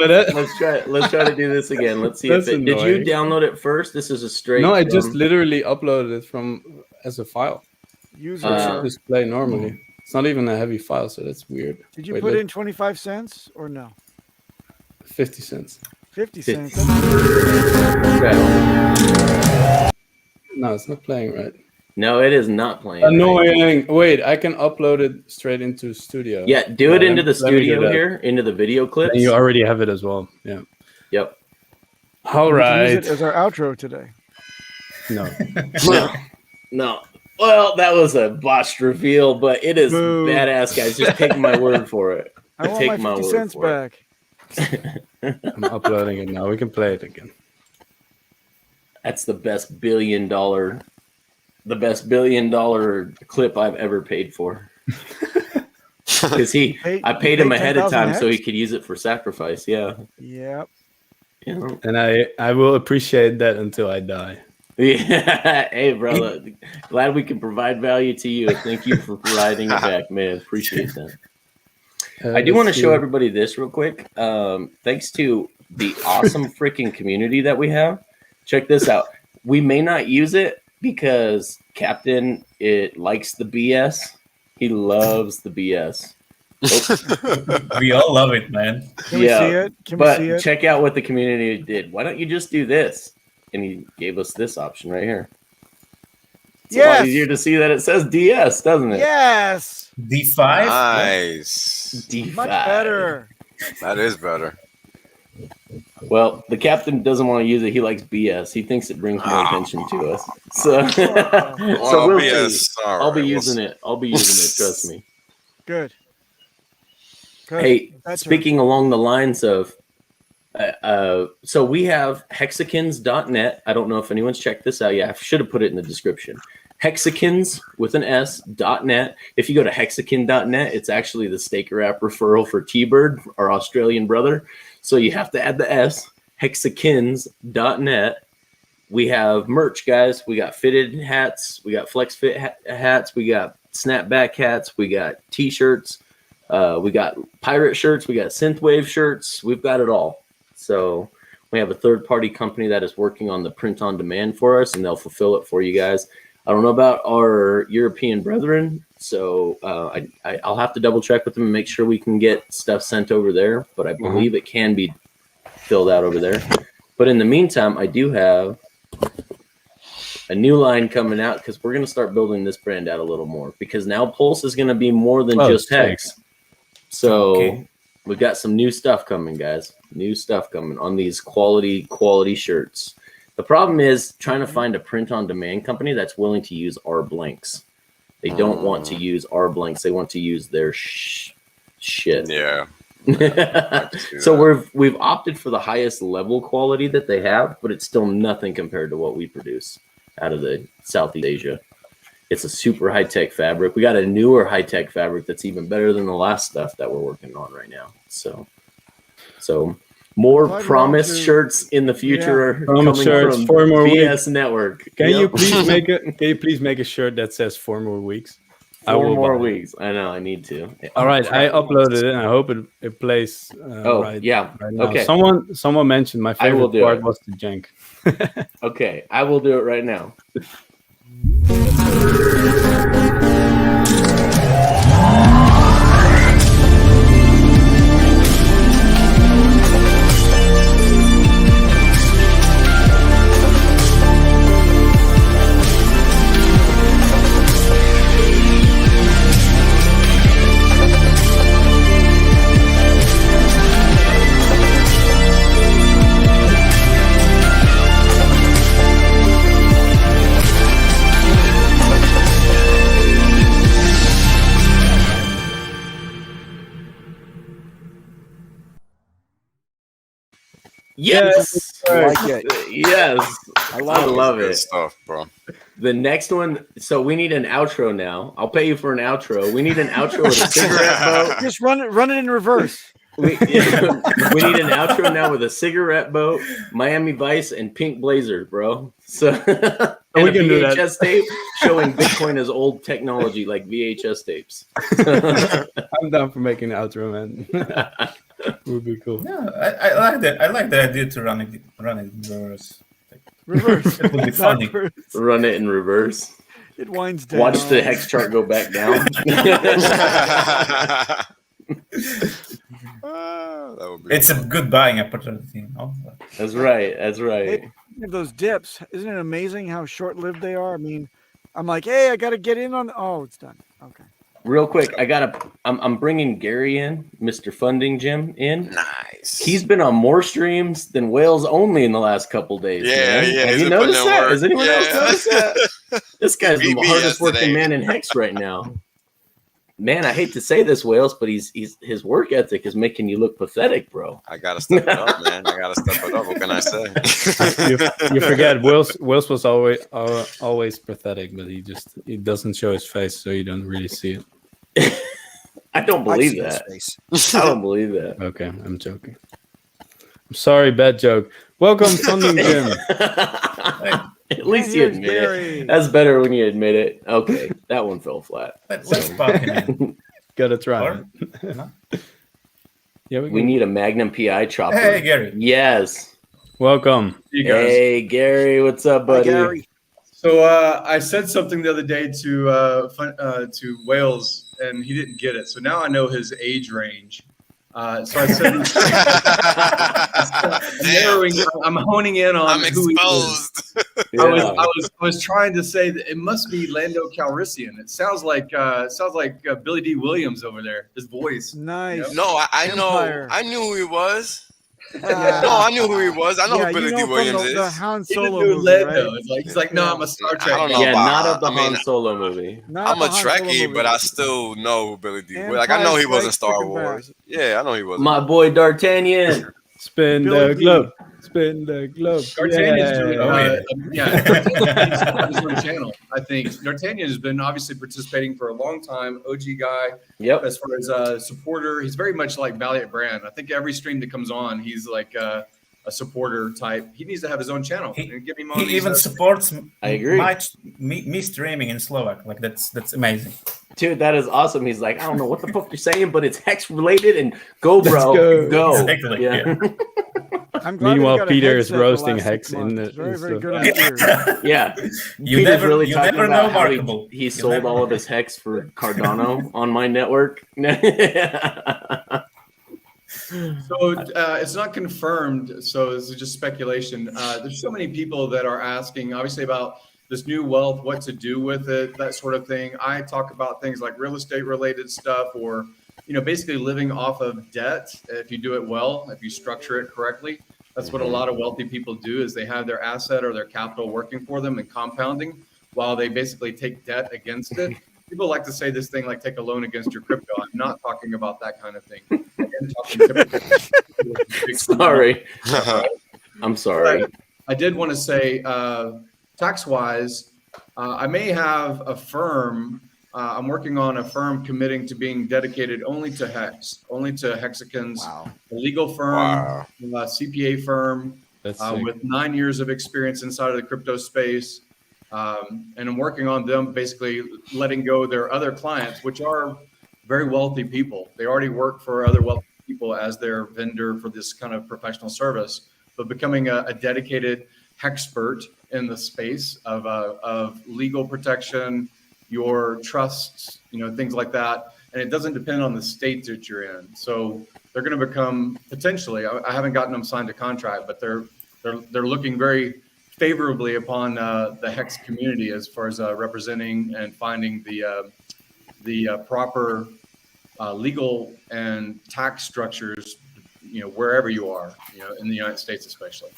Let's try to do this again. Let's see if it. Did you download it first? This is a straight. No, I just literally uploaded it as a file. Just play normally. It's not even a heavy file, so that's weird. Did you put in 25 cents or no? 50 cents. 50 cents. No, it's not playing right. No, it is not playing. Annoying. Right. Wait, I can upload it straight into Studio. Yeah, do it into the studio here, into the video clips. And you already have it as well. Yeah. Yep. All right. Use it as our outro today. No. No. Well, that was a botched reveal, but it is badass, guys. Just take my word for it. I want my 50 cents back. I'm uploading it now. We can play it again. That's the best $1 billion clip I've ever paid for. Because I paid him ahead of time so he could use it for sacrifice. Yeah. Yep. Yeah. And I will appreciate that until I die. Yeah. Hey, brother. Glad we can provide value to you. Thank you for providing it back, man. Appreciate that. I do want to show everybody this real quick. Thanks to the awesome freaking community that we have. Check this out. We may not use it because Captain likes the BS. He loves the BS. Oh. We all love it, man. Can we see it? Check out what the community did. Why don't you just do this? and he gave us this option right here. It's a lot easier to see that it says DS, doesn't it? Yes. D5. Nice. D5. Much better. That is better. Well, the captain doesn't want to use it. He likes BS. He thinks it brings more attention to us. So, so Well, we'll BS, see. all I'll be right, we'll using it. I'll be using it. Trust me. Good. Good. Hey, That's speaking along the lines of, so we have hexagons.net. I don't know if anyone's checked this out yet. I should have put it in the description. Hexagons with an S.net. If you go to hexagon.net, it's actually the Staker app referral for T-Bird, our Australian brother. So you have to add the S, hexagons.net. We have merch, guys. We got fitted hats. We got flex fit hats. We got snapback hats. We got T-shirts. We got pirate shirts. We got synthwave shirts. We've got it all. So we have a third-party company that is working on the print on demand for us, and they'll fulfill it for you guys. I don't know about our European brethren, so I'll have to double check with them and make sure we can get stuff sent over there. But I believe it can be filled out over there. But in the meantime, I do have a new line coming out because we're going to start building this brand out a little more, because now Pulse is going to be more than just Hex. So we've got some new stuff coming, guys. New stuff coming on these quality shirts. The problem is trying to find a print-on-demand company that's willing to use our blanks. They don't want to use our blanks. They want to use their shit. Yeah. So we've opted for the highest level quality that they have, but it's still nothing compared to what we produce out of the Southeast Asia. It's a super high-tech fabric. We got a newer high-tech fabric that's even better than the last stuff that we're working on right now. So more promise shirts in the future are coming from 4 more BS weeks. Network. Can you please make a shirt that says 4 more weeks? 4 more weeks. I know. I need to. All right, I uploaded it, and I hope it plays. Right now. Okay. Someone mentioned my favorite part was the jank. Okay, I will do it right now. Yes, I like it. Yes, I love Good it. stuff, bro. The next one. So we need an outro now. I'll pay you for an outro. We need an outro with a cigarette boat. Just run it in reverse. We need an outro now with a cigarette boat, Miami Vice, and pink blazer, bro. So and we a can do that. VHS tape showing Bitcoin as old technology, like VHS tapes. I'm down for making an outro, man. Would be cool. Yeah, I like that. I like the idea to run it in reverse. Reverse. It would be funny. Run it in reverse. It winds down. Watch the hex chart go back down. That would be It's a good buying opportunity. You know? That's right. That's right. Those dips, isn't it amazing how short-lived they are? I mean, I'm like, hey, I got to get in on. Oh, it's done. Okay. Real quick, I'm bringing Gary in, Mr. Funding Jim in. nice. He's been on more streams than Whales only in the last couple days. Yeah, man. yeah, Have he's you been putting noticed in that? work. Has anyone else Yeah. noticed that? This guy's the Beat me hardest working yesterday. man in Hex right now. Man, I hate to say this, Whales, but his work ethic is making you look pathetic, bro. I gotta step it up, man. I gotta step it up. What can I say? You forget Wills was always pathetic, but he doesn't show his face, so you don't really see it. I don't I believe see his that. face. I don't believe that. Okay, I'm joking. I'm sorry, bad joke. Welcome, Funding Jim. At least you admit it. That's better when you admit it. Okay, that one fell flat. Let's pop him in. Gotta try. Or- no? Yeah, We need a Magnum PI chopper. Hey, Gary. Yes. Welcome. You guys. Hey, Gary, what's up, Hi, buddy? Gary. So I said something the other day to Wales, and he didn't get it. So now I know his age range. So I said, I'm honing in on I'm who he is. exposed. I was trying to say that it must be Lando Calrissian. It sounds like Billy D. Williams over there. His voice. Nice. No, I know. Empire. I knew who he was. Yeah. No, I knew who he was. I know Yeah, who Billy you D. know from Williams the is. Han He didn't Solo do movie, Lando. right? He's like, no, I'm a Star Trek I don't guy. know Yeah, about- not of the I mean, Han Solo movie. Not I'm the a Han Solo Trekkie, movie. but I still know who Billy D. Williams. Like I know he Empire was in Strikes Star Back. Wars. Yeah, I know he was. My boy D'Artagnan. Spin Billy the D. globe. Spin the globe. D'Artagnan's doing, Yeah. D'Artagnan needs to have his own channel. I think D'Artagnan has been obviously participating for a long time. OG guy, Yep. as far as a supporter, he's very much like Valiant Brand. I think every stream that comes on, he's like a supporter type. He needs to have his own channel. And give him all He these, even supports I agree. me streaming in Slovak. Like that's amazing. Dude, that is awesome. He's like, I don't know what the fuck you're saying, but it's Hex related and go, bro. Let's go. Go. Exactly, yeah. I'm glad Meanwhile, we got a Peter is headset the roasting last 6 Hex in months. the- Very, in very the- good on ears. Yeah. You Peter's never, really you talking never about know, how Markable. he You sold never all of know. his Hex for Cardano on my network. So it's not confirmed. So this is just speculation. There's so many people that are asking, obviously, about this new wealth, what to do with it, that sort of thing. I talk about things like real estate related stuff, or basically living off of debt. If you do it well, if you structure it correctly, that's what a lot of wealthy people do. Is they have their asset or their capital working for them and compounding while they basically take debt against it. People like to say this thing like take a loan against your crypto. I'm not talking about that kind of thing. Sorry. I'm sorry. But I did want to say, tax-wise, I may have a firm. I'm working on a firm committing to being dedicated only to Hex, only to Hexicans. Wow. A legal firm, Wow. CPA firm That's sick. with 9 years of experience inside of the crypto space. And I'm working on them basically letting go their other clients, which are very wealthy people. They already work for other wealthy people as their vendor for this kind of professional service, but becoming a dedicated hexpert in the space of legal protection, your trusts, things like that. And it doesn't depend on the state that you're in. So they're going to become potentially, I haven't gotten them signed a contract, but they're looking very favorably upon the Hex community as far as representing and finding the proper legal and tax structures, wherever you are, in the United States especially.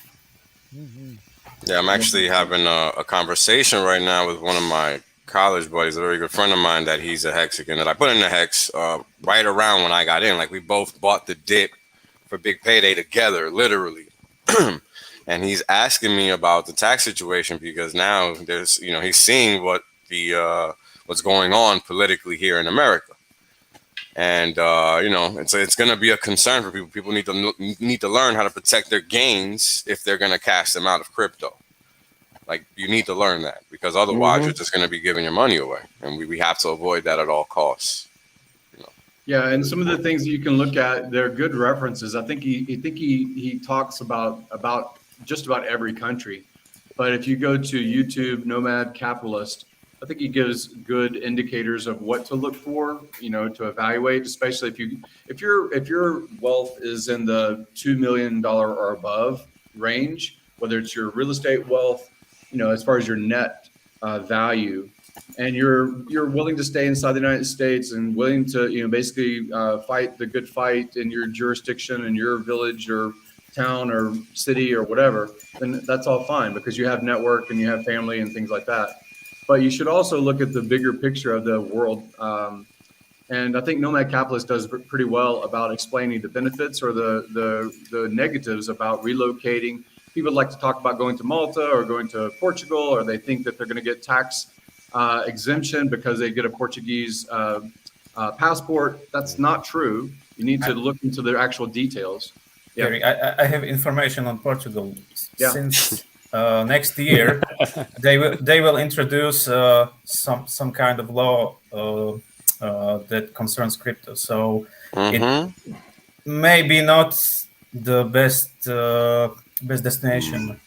Yeah, I'm actually having a conversation right now with one of my college buddies, a very good friend of mine, that he's a Hexican that I put in the Hex right around when I got in. Like we both bought the dip for Big Payday together, literally. And he's asking me about the tax situation because now there's, he's seeing what what's going on politically here in America. And, it's going to be a concern for people. People need to learn how to protect their gains if they're going to cash them out of crypto. Like, you need to learn that because otherwise you're just going to be giving your money away. And we have to avoid that at all costs. Yeah, and some of the things that you can look at, they're good references. I think he talks about just about every country. But if you go to YouTube, Nomad Capitalist, I think he gives good indicators of what to look for, to evaluate, especially if your wealth is in the $2 million or above range, whether it's your real estate wealth, as far as your net value, and you're willing to stay inside the United States and willing to, basically fight the good fight in your jurisdiction, in your village or town or city or whatever, then that's all fine because you have network and you have family and things like that. But you should also look at the bigger picture of the world. And I think Nomad Capitalist does pretty well about explaining the benefits or the negatives about relocating. People like to talk about going to Malta or going to Portugal, or they think that they're going to get tax exemption because they get a Portuguese passport. That's not true. You need to look into the actual details. Yeah. Gary, I have information on Portugal. Yeah. Since next year, they will introduce some kind of law that concerns crypto. So it may be not the best destination.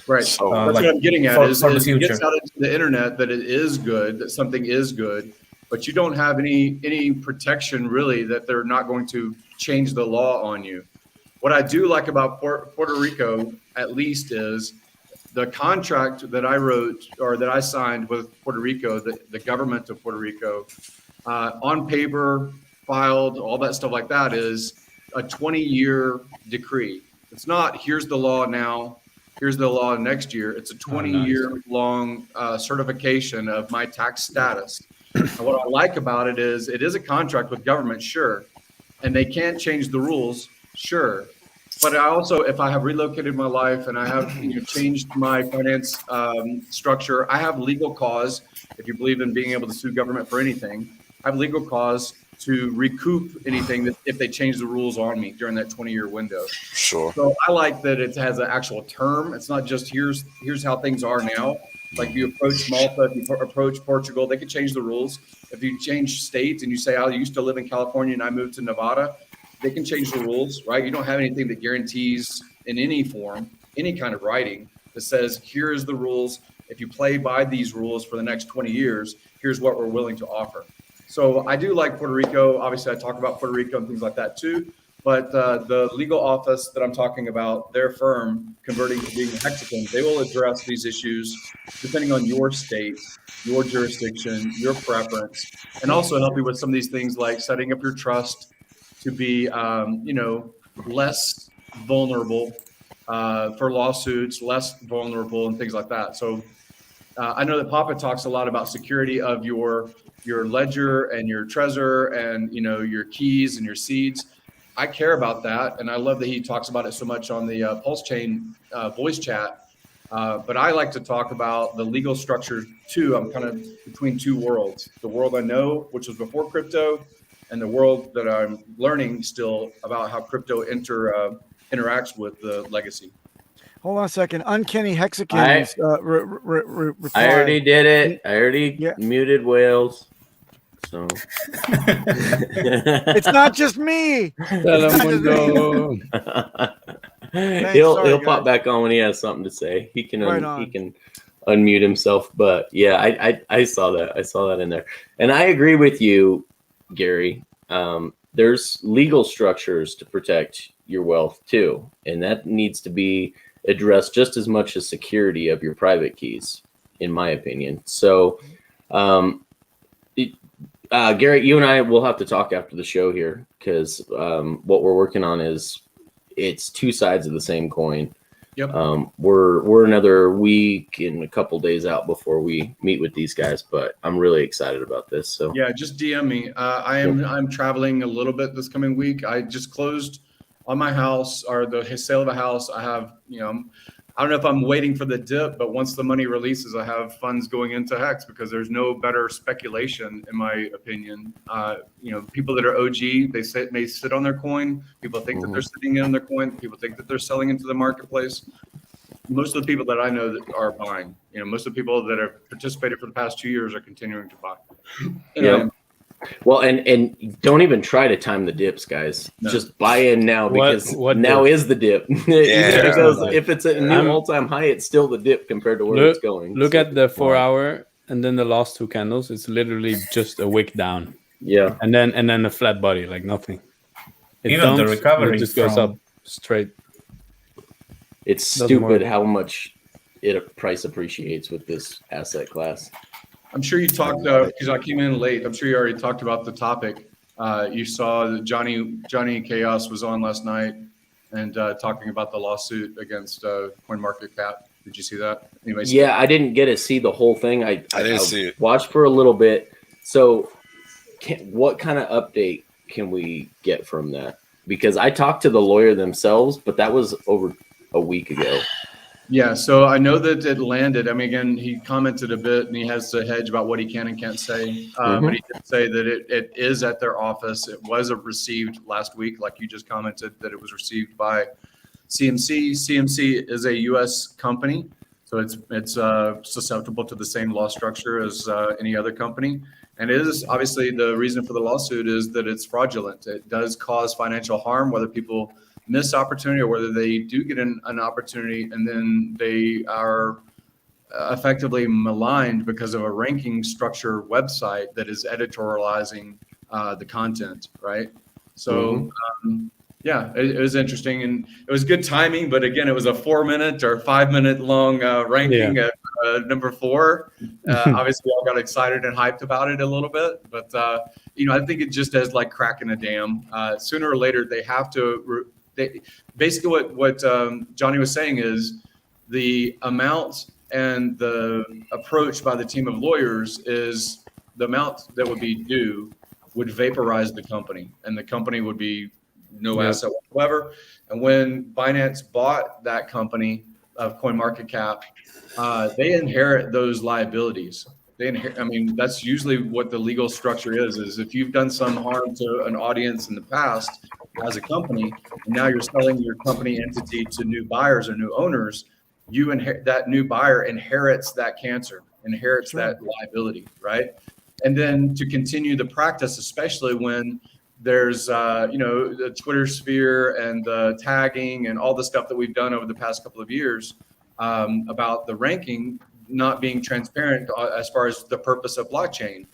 Right. So, that's like what I'm getting at for is the it future. gets out into the internet that it is good, that something is good, but you don't have any protection really that they're not going to change the law on you. What I do like about Puerto Rico, at least, is the contract that I wrote or that I signed with Puerto Rico, the government of Puerto Rico, on paper, filed, all that stuff like that, is a 20-year decree. It's not, here's the law now, here's the law next year. It's a 20-year long certification of my tax status. And what I like about it is a contract with government, sure, and they can't change the rules, sure. But I also, if I have relocated my life and I have changed my finance structure, I have legal cause, if you believe in being able to sue government for anything, I have legal cause to recoup anything that if they change the rules on me during that 20-year window. Sure. So I like that it has an actual term. It's not just here's how things are now. Like if you approach Malta, if you approach Portugal, they can change the rules. If you change states and you say, I used to live in California and I moved to Nevada, they can change the rules, right? You don't have anything that guarantees in any form, any kind of writing that says, here is the rules. If you play by these rules for the next 20 years, here's what we're willing to offer. So I do like Puerto Rico. Obviously, I talk about Puerto Rico and things like that too. But the legal office that I'm talking about, their firm converting to being a hexagon, they will address these issues depending on your state, your jurisdiction, your preference, and also help you with some of these things like setting up your trust to be, less vulnerable for lawsuits, less vulnerable and things like that. So I know that Papa talks a lot about security of your ledger and your Trezor and, your keys and your seeds. I care about that. And I love that he talks about it so much on the PulseChain voice chat. But I like to talk about the legal structure too. I'm kind of between two worlds, the world I know, which was before crypto, and the world that I'm learning still about how crypto interacts with the legacy. Hold on a second. Uncanny Hexagons. I already did it. I already muted whales. So it's not just me. He'll pop back on when he has something to say. He can unmute himself. But yeah, I saw that. I saw that in there, and I agree with you, Gary. There's legal structures to protect your wealth too, and that needs to be addressed just as much as security of your private keys, in my opinion. So, Gary, you and I will have to talk after the show here because what we're working on it's two sides of the same coin. Yep. We're another week and a couple days out before we meet with these guys, but I'm really excited about this. So yeah, just DM me. I'm traveling a little bit this coming week. I just closed on my house or the sale of a house. I have, I don't know if I'm waiting for the dip, but once the money releases, I have funds going into Hex because there's no better speculation, in my opinion. People that are OG, they may sit on their coin. People think that they're sitting in on their coin. People think that they're selling into the marketplace. Most of the people that I know that are buying, most of the people that have participated for the past 2 years are continuing to buy. Yeah. Well, and don't even try to time the dips, guys. No. Just buy in now because now is the dip. If it's a new all-time high, it's still the dip compared to where it's going. Look at the 4 hour and then the last two candles. It's literally just a wick down. Yeah, and then a flat body, like nothing. Even the recovery just goes up straight. It's stupid how much price appreciates with this asset class. I'm sure you talked because I came in late. I'm sure you already talked about the topic. You saw that Johnny Chaos was on last night and talking about the lawsuit against CoinMarketCap. Did you see that? Anyways, yeah, I didn't get to see the whole thing. I didn't see it. Watched for a little bit. So, what kind of update can we get from that? Because I talked to the lawyer themselves, but that was over a week ago. Yeah, so I know that it landed. I mean, again, he commented a bit and he has to hedge about what he can and can't say. But he did say that it is at their office. It was received last week, like you just commented, that it was received by CMC. CMC is a U.S. company, so it's susceptible to the same law structure as any other company. And it is obviously the reason for the lawsuit is that it's fraudulent. It does cause financial harm, whether people miss opportunity or whether they do get an opportunity and then they are effectively maligned because of a ranking structure website that is editorializing the content, right? So yeah, it was interesting, and it was good timing. But again, it was a 4-minute or 5-minute long ranking at number 4. Obviously, all got excited and hyped about it a little bit, but I think it just as like cracking a dam. Sooner or later, they have to. Basically, what Johnny was saying is the amount and the approach by the team of lawyers is the amount that would be due would vaporize the company, and the company would be no asset whatsoever. And when Binance bought that company of CoinMarketCap, they inherit those liabilities. They inherit. I mean, that's usually what the legal structure is if you've done some harm to an audience in the past as a company, and now you're selling your company entity to new buyers or new owners, you inherit that new buyer inherits that cancer, inherits that liability, right? And then to continue the practice, especially when there's the Twitter sphere and the tagging and all the stuff that we've done over the past couple of years about the ranking not being transparent as far as the purpose of blockchain.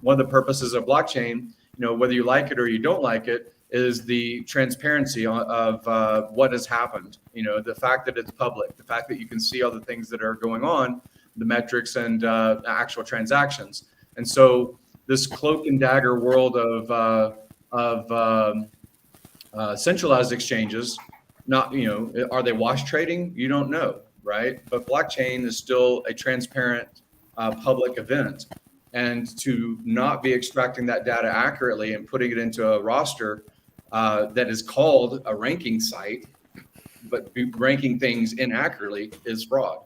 One of the purposes of blockchain, whether you like it or you don't like it, is the transparency of what has happened. The fact that it's public, the fact that you can see all the things that are going on, the metrics and actual transactions. And so this cloak and dagger world of centralized exchanges, are they wash trading? You don't know, right? But blockchain is still a transparent public event. And to not be extracting that data accurately and putting it into a roster that is called a ranking site, but ranking things inaccurately is fraud.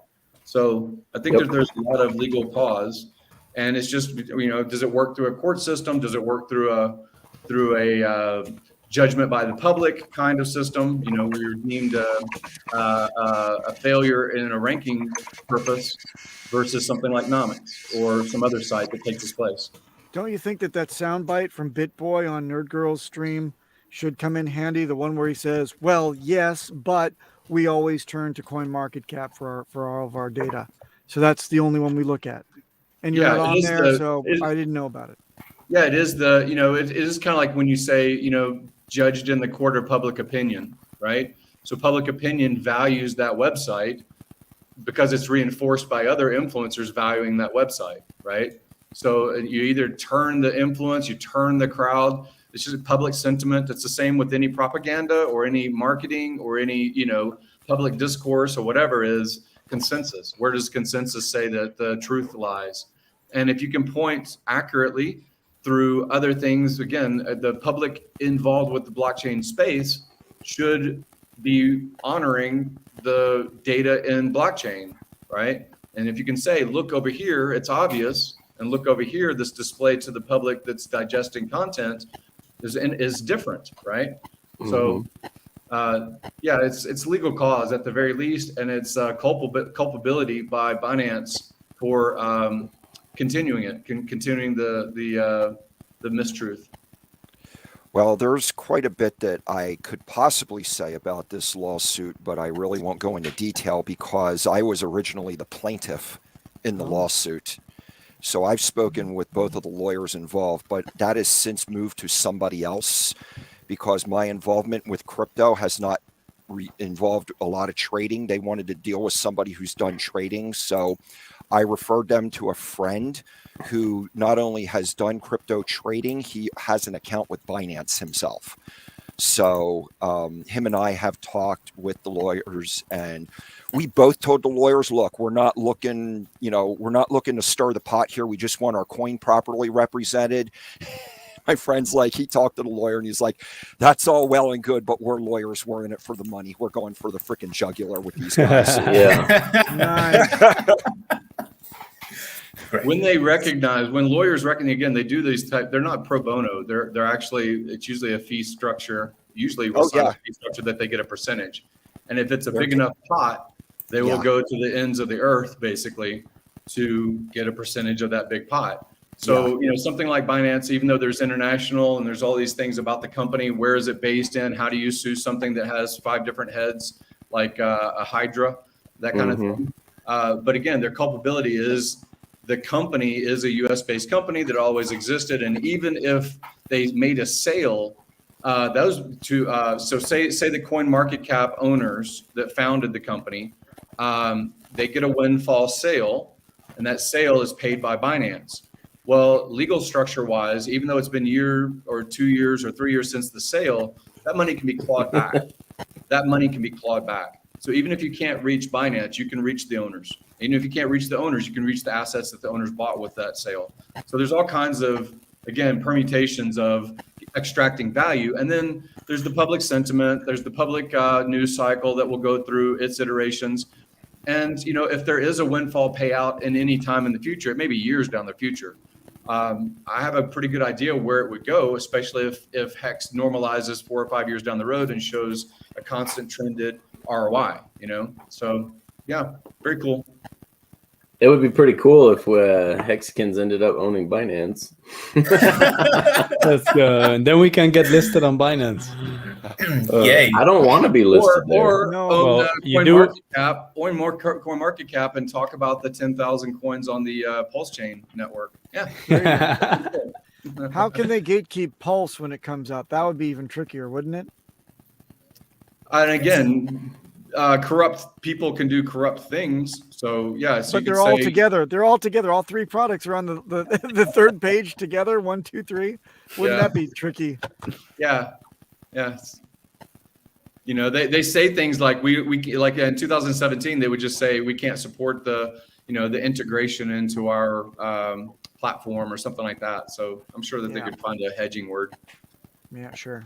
So I think that there's a lot of legal cause, and it's just, does it work through a court system? Does it work through a judgment by the public kind of system, where you're deemed a failure in a ranking purpose versus something like Nomics or some other site that takes its place? Don't you think that soundbite from BitBoy on Nerd Girl's stream should come in handy? The one where he says, well, yes, but we always turn to CoinMarketCap for all of our data. So that's the only one we look at. And you're not on there, so I didn't know about it. Yeah, it is it is kind of like when you say, judged in the court of public opinion, right? So public opinion values that website because it's reinforced by other influencers valuing that website, right? So you either turn the influence, you turn the crowd. It's just public sentiment. It's the same with any propaganda or any marketing or any, public discourse or whatever is consensus. Where does consensus say that the truth lies? And if you can point accurately through other things, again, the public involved with the blockchain space should be honoring the data in blockchain, right? And if you can say, look over here, it's obvious, and look over here, this display to the public that's digesting content is different, right? So, it's legal cause at the very least, and it's culpability by Binance for continuing the mistruth. Well, there's quite a bit that I could possibly say about this lawsuit, but I really won't go into detail because I was originally the plaintiff in the lawsuit. So I've spoken with both of the lawyers involved, but that has since moved to somebody else because my involvement with crypto has not involved a lot of trading. They wanted to deal with somebody who's done trading. So I referred them to a friend who not only has done crypto trading, he has an account with Binance himself. So him and I have talked with the lawyers, and we both told the lawyers, look, we're not looking to stir the pot here. We just want our coin properly represented. My friend's like, he talked to the lawyer and he's like, that's all well and good, but we're lawyers. We're in it for the money. We're going for the freaking jugular with these guys. When lawyers recognize, again, they do these they're not pro bono. They're actually, it's usually a fee structure, a fee structure that they get a percentage. And if it's a big enough pot, they will go to the ends of the earth basically to get a percentage of that big pot. So, something like Binance, even though there's international and there's all these things about the company, where is it based in? How do you sue something that has 5 different heads, like a Hydra, that kind of thing? But again, their culpability is the company is a US-based company that always existed. And even if they made a sale, so say the CoinMarketCap owners that founded the company, they get a windfall sale, and that sale is paid by Binance. Well, legal structure wise, even though it's been year or 2 years or 3 years since the sale, that money can be clawed back. That money can be clawed back. So even if you can't reach Binance, you can reach the owners. Even if you can't reach the owners, you can reach the assets that the owners bought with that sale. So there's all kinds of, again, permutations of extracting value. And then there's the public sentiment, there's the public news cycle that will go through its iterations. And, you know, if there is a windfall payout in any time in the future, it may be years down the future. I have a pretty good idea where it would go, especially if Hex normalizes 4 or 5 years down the road and shows a constant trended ROI, you know? So yeah, very cool. It would be pretty cool if Hexicans ended up owning Binance. Let's go. And then we can get listed on Binance. Yay. I don't want to be listed Or No. own Well, you do- CoinMarketCap and talk about the 10,000 coins on the PulseChain network. Yeah. How can they gatekeep Pulse when it comes out? That would be even trickier, wouldn't it? And again, corrupt people can do corrupt things. So yeah, so But you they're could all say, together. They're all together. All three products are on the third page together. 1, 2, 3. Wouldn't Yeah. that be tricky? yeah. You know, they say things like we like in 2017 they would just say we can't support the integration into our platform or something like that. So I'm sure that they Yeah. could find a hedging word. Yeah, sure.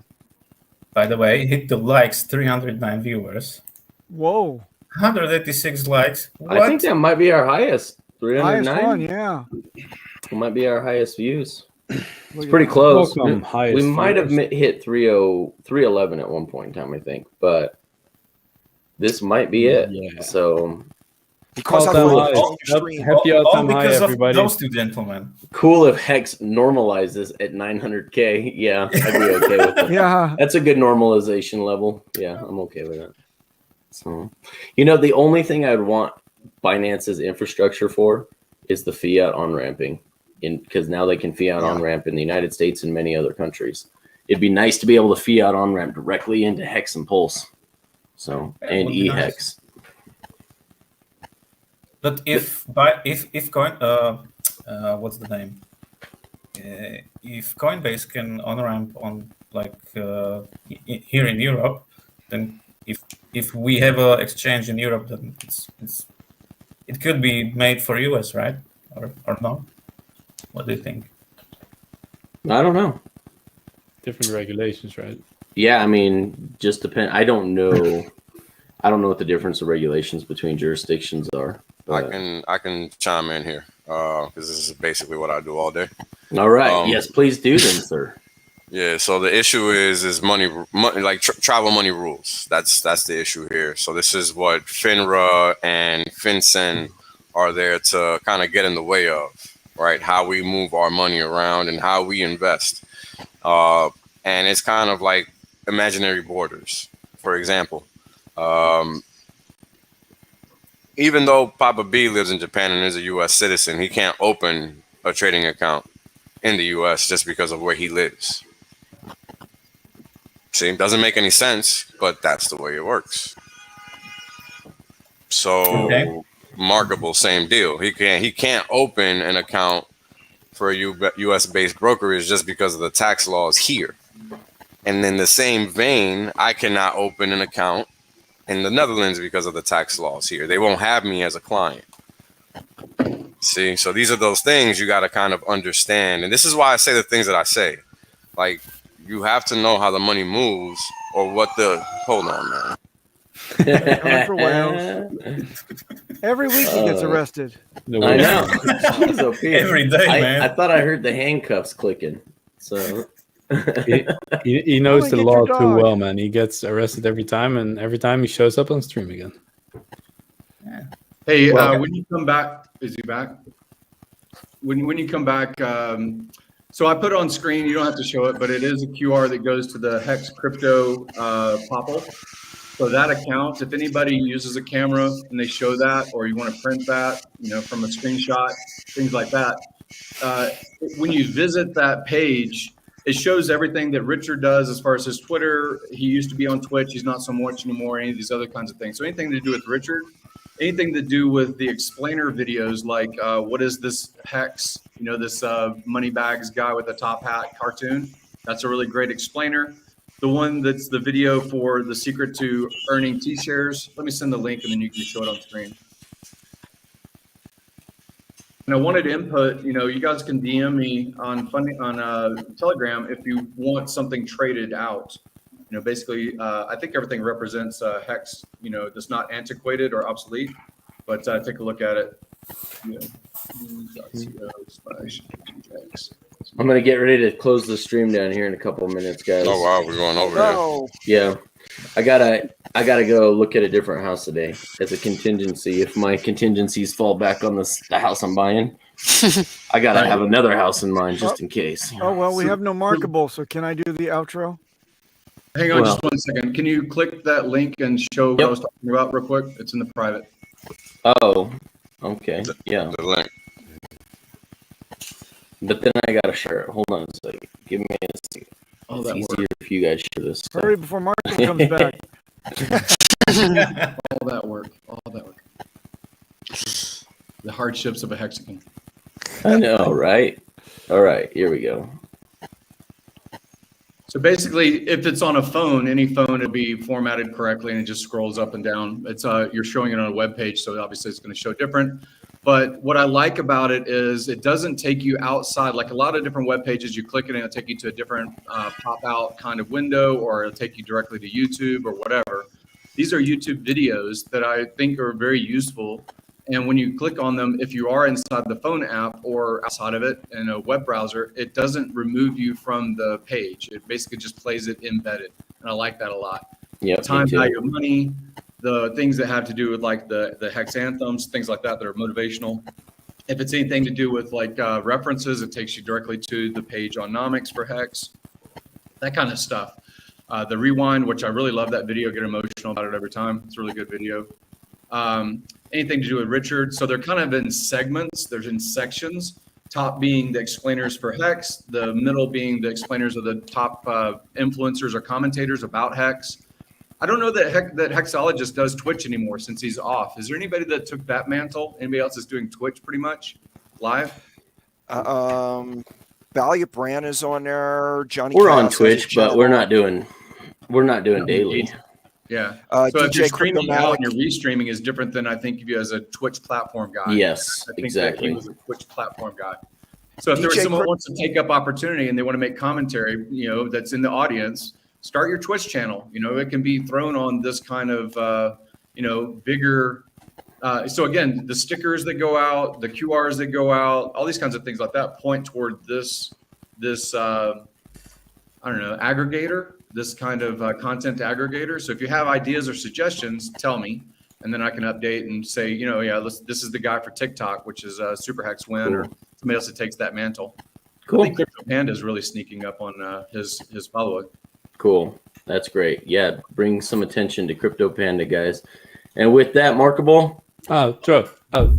By the way, hit the likes, 309 viewers. Whoa. 186 likes. What? I think that might be our highest. Highest 309. one, yeah. It might be our highest views. Look It's at pretty that. close. Welcome, We highest might have viewers. hit 311 at one point in time, I think, but this might be it. Yeah. So Because All-time I cool. highs. love your stream. Happy all all-time high, because everybody. of those two gentlemen. cool if Hex normalizes at 900K. Yeah, I'd be okay with that. Yeah. That's a good normalization level. Yeah, I'm okay with that. So, you know, the only thing I'd want Binance's infrastructure for is the fiat on-ramping, because now they can fiat on-ramp in the United States and many other countries. It'd be nice to be able to fiat on-ramp directly into Hex and Pulse. So, Yeah, and would be eHex. But if coin what's the name? If Coinbase can on ramp on like here in Europe, then if we have an exchange in Europe, then it could be made for US, right? Or not? What do you think? I don't know. Different regulations, right? Yeah, I mean, just depend. I don't know. I don't know what the difference of regulations between jurisdictions are. but- I can chime in here because this is basically what I do all day. All right. Yes, please do then, sir. Yeah. So the issue is money like travel money rules. That's the issue here. So this is what FINRA and FinCEN are there to kind of get in the way of, right? How we move our money around and how we invest. And it's kind of like imaginary borders. For example, even though Papa B lives in Japan and is a U.S. citizen, he can't open a trading account in the U.S. just because of where he lives. See, it doesn't make any sense, but that's the way it works. So, Okay. Markable, same deal. He can't open an account for a U.S.-based brokerage just because of the tax laws here. And in the same vein, I cannot open an account in the Netherlands because of the tax laws here. They won't have me as a client. See, so these are those things you got to kind of understand. And this is why I say the things that I say. Like, you have to know how the money moves or what the... Hold on, man. Coming for Wales. Every week he gets arrested. The I way- know. Jeez, okay. Every day, man. I thought I heard the handcuffs clicking. So He knows Come the and law get your too dog. well, man. He gets arrested every time, and every time he shows up on stream again. Hey, Well- when you come back, is he back? When you come back, so I put it on screen. You don't have to show it, but it is a QR that goes to the Hex crypto popple. So that account, if anybody uses a camera and they show that, or you want to print that, from a screenshot, things like that, when you visit that page, it shows everything that Richard does as far as his Twitter. He used to be on Twitch. He's not so much anymore. Any of these other kinds of things. So anything to do with Richard, anything to do with the explainer videos, like what is this Hex? This money bags guy with a top hat cartoon. That's a really great explainer. The one that's the video for the secret to earning T-shares. Let me send the link and then you can show it on screen. And I wanted input. You guys can DM me on Telegram if you want something traded out. Basically, I think everything represents Hex. That's not antiquated or obsolete. But take a look at it. I'm gonna get ready to close the stream down here in a couple of minutes, guys. Oh wow, we're going over there. Yeah, I gotta go look at a different house today as a contingency. If my contingencies fall back on the house I'm buying, I gotta have another house in mind just in case. Oh well, we have no markable, so can I do the outro? Hang on just 1 second. Can you click that link and show what I was talking about real quick? It's in the private. Oh, okay, yeah. The link. But then I gotta share it. Hold on a second. Give me a second. Oh, It's that easier work. if you guys share this. Hurry before Marco comes back. All that work. The hardships of a hexagon. I know, right? All right, here we go. So basically, if it's on a phone, any phone, it'll be formatted correctly and it just scrolls up and down. It's you're showing it on a web page, so obviously it's going to show different. But what I like about it is it doesn't take you outside. Like a lot of different web pages, you click it and it'll take you to a different pop-out kind of window, or it'll take you directly to YouTube or whatever. These are YouTube videos that I think are very useful. And when you click on them, if you are inside the phone app or outside of it in a web browser, it doesn't remove you from the page. It basically just plays it embedded. And I like that a lot. Yeah. Time, value of money, the things that have to do with like the Hex anthems, things like that are motivational. If it's anything to do with like references, it takes you directly to the page on nomics for Hex, that kind of stuff. The rewind, which I really love that video, get emotional about it every time. It's a really good video. Anything to do with Richard. So they're kind of in segments. There's in sections. Top being the explainers for Hex. The middle being the explainers of the top influencers or commentators about Hex. I don't know that Hexologist does Twitch anymore since he's off. Is there anybody that took that mantle? Anybody else is doing Twitch pretty much live? Valiant Brand is on there. Johnny. We're on Twitch, but we're not doing daily. Yeah. So So if DJ you're streaming out Cryptomatic. and you're restreaming is different than I think of you as a Twitch platform guy. Yes, I think that exactly. he was a Twitch platform guy. So if there was DJ someone who Crypt- wants to take up opportunity and they want to make commentary, that's in the audience, start your Twitch channel. It can be thrown on this kind of, bigger. So again, the stickers that go out, the QRs that go out, all these kinds of things like that point toward this aggregator, this kind of content aggregator. So if you have ideas or suggestions, tell me, and then I can update and say, this is the guy for TikTok, which is Super Hex Win, or somebody else that takes that mantle. Cool. I think Crypto Panda is really sneaking up on his follow-up. Cool. That's great. Yeah, bring some attention to Crypto Panda, guys. And with that, Markable. Oh, true. Oh.